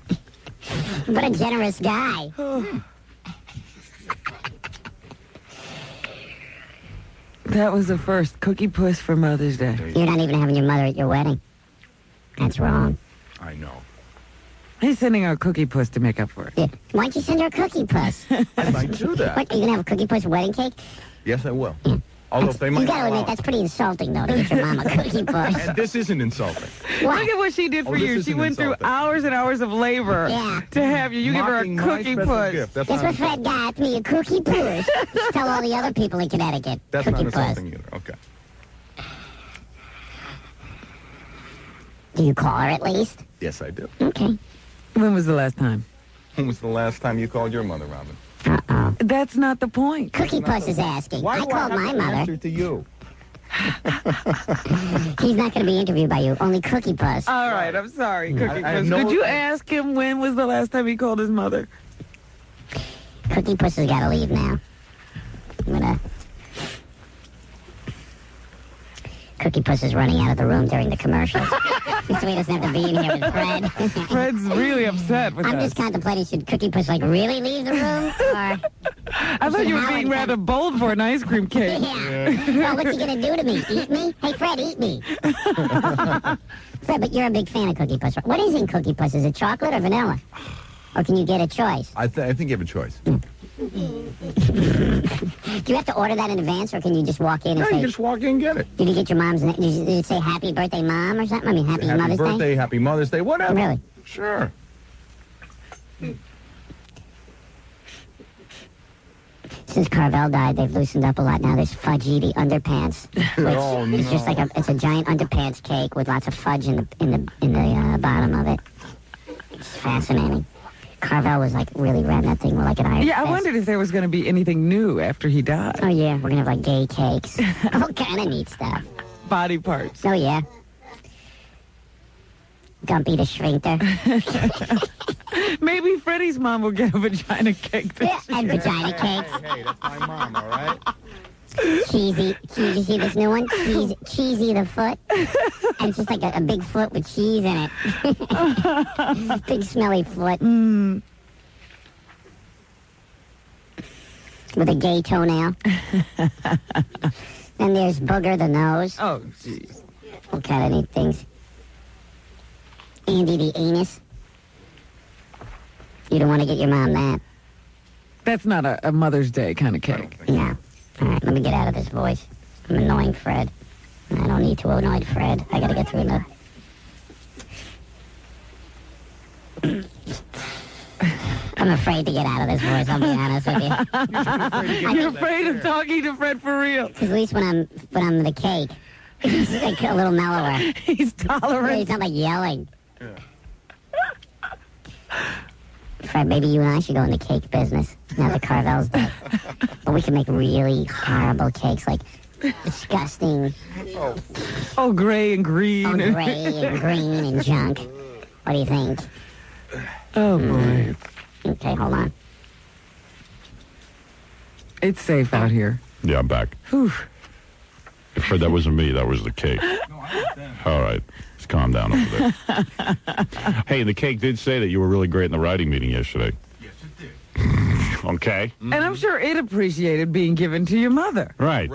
L: What a generous guy.
D: That was the first Cookie Puss for Mother's Day.
L: You're not even having your mother at your wedding. That's wrong.
C: I know.
D: He's sending our Cookie Puss to make up for it.
L: Yeah. Why don't you send her a Cookie Puss?
C: I might do that.
L: What, are you going to have a Cookie Puss wedding cake?
C: Yes, I will. Although if they might
L: You got to
C: not
L: admit,
C: allow
L: that's pretty insulting, though, to get your mom a Cookie Puss.
C: it. And this isn't insulting.
L: What?
D: Look at what she did for
C: this
D: you. She
C: isn't
D: went through
C: insulting.
D: hours and hours of labor to have you. You give her a
C: Mocking my
D: Cookie
C: special
D: Puss.
C: gift. That's
L: Guess
C: not
L: what Fred got me? A Cookie Puss. Tell all the other people in Connecticut.
C: That's
L: Cookie
C: not
L: Puss.
C: insulting either. Okay.
L: Do you call her at least?
C: Yes, I do.
L: Okay.
D: When was the last time?
C: When was the last time you called your mother, Robin?
L: Uh-oh.
D: That's not the point.
L: Cookie Puss is asking.
C: Why
L: I
C: do
L: called
C: I have
L: my
C: to
L: mother.
C: answer to you?
L: He's not going to be interviewed by you. Only Cookie Puss.
D: All right, I'm sorry, Cookie
C: I have
D: Puss.
C: no-
D: Could you ask him when was the last time he called his mother?
L: Cookie Puss has got to leave now. I'm gonna. Cookie Puss is running out of the room during the commercials. So he doesn't have to be in here with Fred.
D: Fred's really upset with
L: I'm
D: us.
L: just contemplating, should Cookie Puss, like, really leave the room? Or...
D: I thought you were being rather bold for an ice cream cake.
L: Yeah. Well, what's he going to do to me? Eat me? Hey, Fred, eat me. Fred, but you're a big fan of Cookie Puss. What is in Cookie Puss? Is it chocolate or vanilla? Or can you get a choice?
C: I think you have a choice.
L: Do you have to order that in advance, or can you just walk in and
C: No,
L: say...
C: you just walk in and get it.
L: Did you get your mom's... Did it say Happy Birthday, Mom, or something? I mean, Happy Mother's
C: birthday,
L: Day?
C: Happy Mother's Day, whatever.
L: Really?
C: Sure.
L: Since Carvel died, they've loosened up a lot now. There's Fudgy, the underpants, which is just like it's a giant underpants cake with lots of fudge in the bottom of it. It's fascinating. Carvel was like really ran that thing with like an iron
D: Yeah, I
L: fist.
D: wondered if there was going to be anything new after he died.
L: Oh yeah, we're gonna have like gay cakes, all kind of neat stuff.
D: Body parts.
L: Oh yeah. Gumpy the Shrinkter.
D: Maybe Freddie's mom will get a vagina cake this year.
L: And vagina cakes.
C: Hey, that's my mom, all right?
L: Cheesy. You see this new one? Cheesy the foot. And it's just like a big foot with cheese in it. Big smelly foot. With a gay toenail. And there's Booger the nose.
D: Oh, jeez.
L: All kind of neat things. Andy the anus. You don't want to get your mom that.
D: That's not a Mother's Day kind of cake.
L: No. All right, let me get out of this voice. I'm annoying Fred. I don't need to annoy Fred. I got to get through the... I'm afraid to get out of this voice, I'll be honest with you.
D: You're afraid of talking to Fred for real.
L: Because at least when I'm the cake, he's like a little mellower.
D: He's tolerant.
L: He's not like yelling. Fred, maybe you and I should go in the cake business now that Carvel's dead. But we can make really horrible cakes, like disgusting.
D: Oh, gray and green.
L: Oh, gray and green and junk. What do you think?
D: Oh, boy.
L: Okay, hold on.
D: It's safe out here.
B: Yeah, I'm back.
D: Whew.
B: Fred, that wasn't me. That was the cake. All right. Just calm down over there. Hey, the cake did say that you were really great in the writing meeting yesterday. Yes, it did. Okay.
D: And I'm sure it appreciated being given to your mother.
B: Right.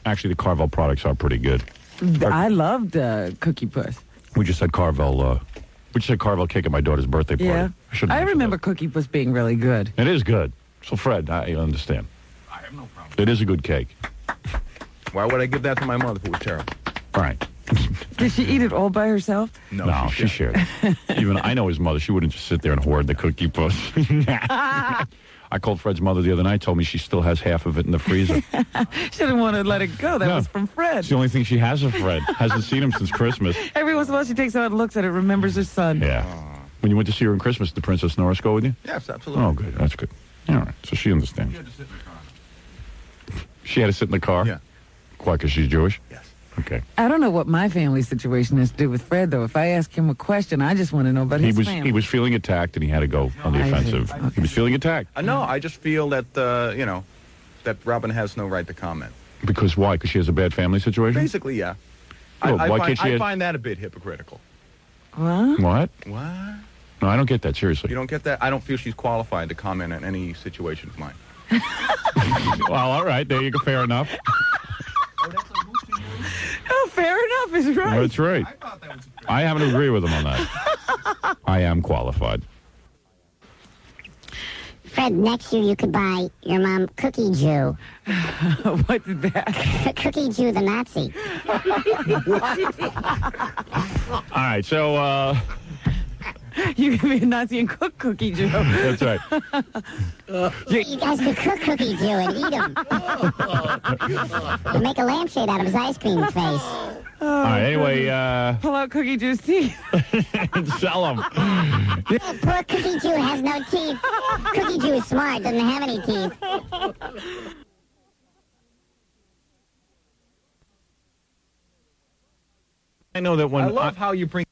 B: Actually, the Carvel products are pretty good.
D: I loved Cookie Puss.
B: We just had Carvel cake at my daughter's birthday party.
D: Yeah.
B: Should've
D: I
B: mentioned
D: remember Cookie Puss being really good.
B: that. It is good. So, Fred, I understand.
C: I have no problem.
B: It is a good cake.
C: Why would I give that to my mother if it was terrible?
B: All right.
D: Did she eat it all by herself?
B: No, she shared it. Even I know his mother. She wouldn't just sit there and hoard the Cookie Puss. I called Fred's mother the other night, told me she still has half of it in the freezer.
D: She didn't want to let it go. That
B: No.
D: was from Fred.
B: It's the only thing she has of Fred. Hasn't seen him since Christmas.
D: Every once in a while she takes it out and looks at it, remembers her son.
B: Yeah. When you went to see her on Christmas, did Princess Norris go with you?
C: Yes, absolutely.
B: Oh, good. That's good. All right. So she understands. She had to sit in the car?
C: Yeah.
B: Why, because she's Jewish?
C: Yes.
B: Okay.
D: I don't know what my family situation has to do with Fred, though. If I ask him a question, I just want to know about his family.
B: He was feeling attacked, and he had to go on the
D: I see.
B: offensive.
D: Okay.
B: He was feeling attacked.
C: No, I just feel that, that Robin has no right to comment.
B: Because why? Because she has a bad family situation?
C: Basically, yeah.
B: Well,
C: I
B: why
C: find,
B: can't she
C: I
B: have-
C: find that a bit hypocritical.
D: What?
B: What?
C: What?
B: No, I don't get that, seriously.
C: You don't get that? I don't feel she's qualified to comment on any situation of mine.
B: Well, all right. There you go. Fair enough.
D: Oh, fair enough is right.
B: That's right. I happen to agree with him on that. I am qualified.
L: Fred, next year you could buy your mom Cookie Jew.
D: What's that?
L: Cookie Jew the Nazi.
B: All right, so,
L: You can be a Nazi and cook Cookie Jew.
B: That's right.
L: You guys could cook Cookie Jew and eat him. You make a lampshade out of his ice cream face.
B: All right, anyway,
D: Pull out Cookie Jew's teeth.
B: sell them.
L: Poor Cookie Jew has no teeth. Cookie Jew is smart, doesn't have any teeth.
B: I know that when
J: I love how you bring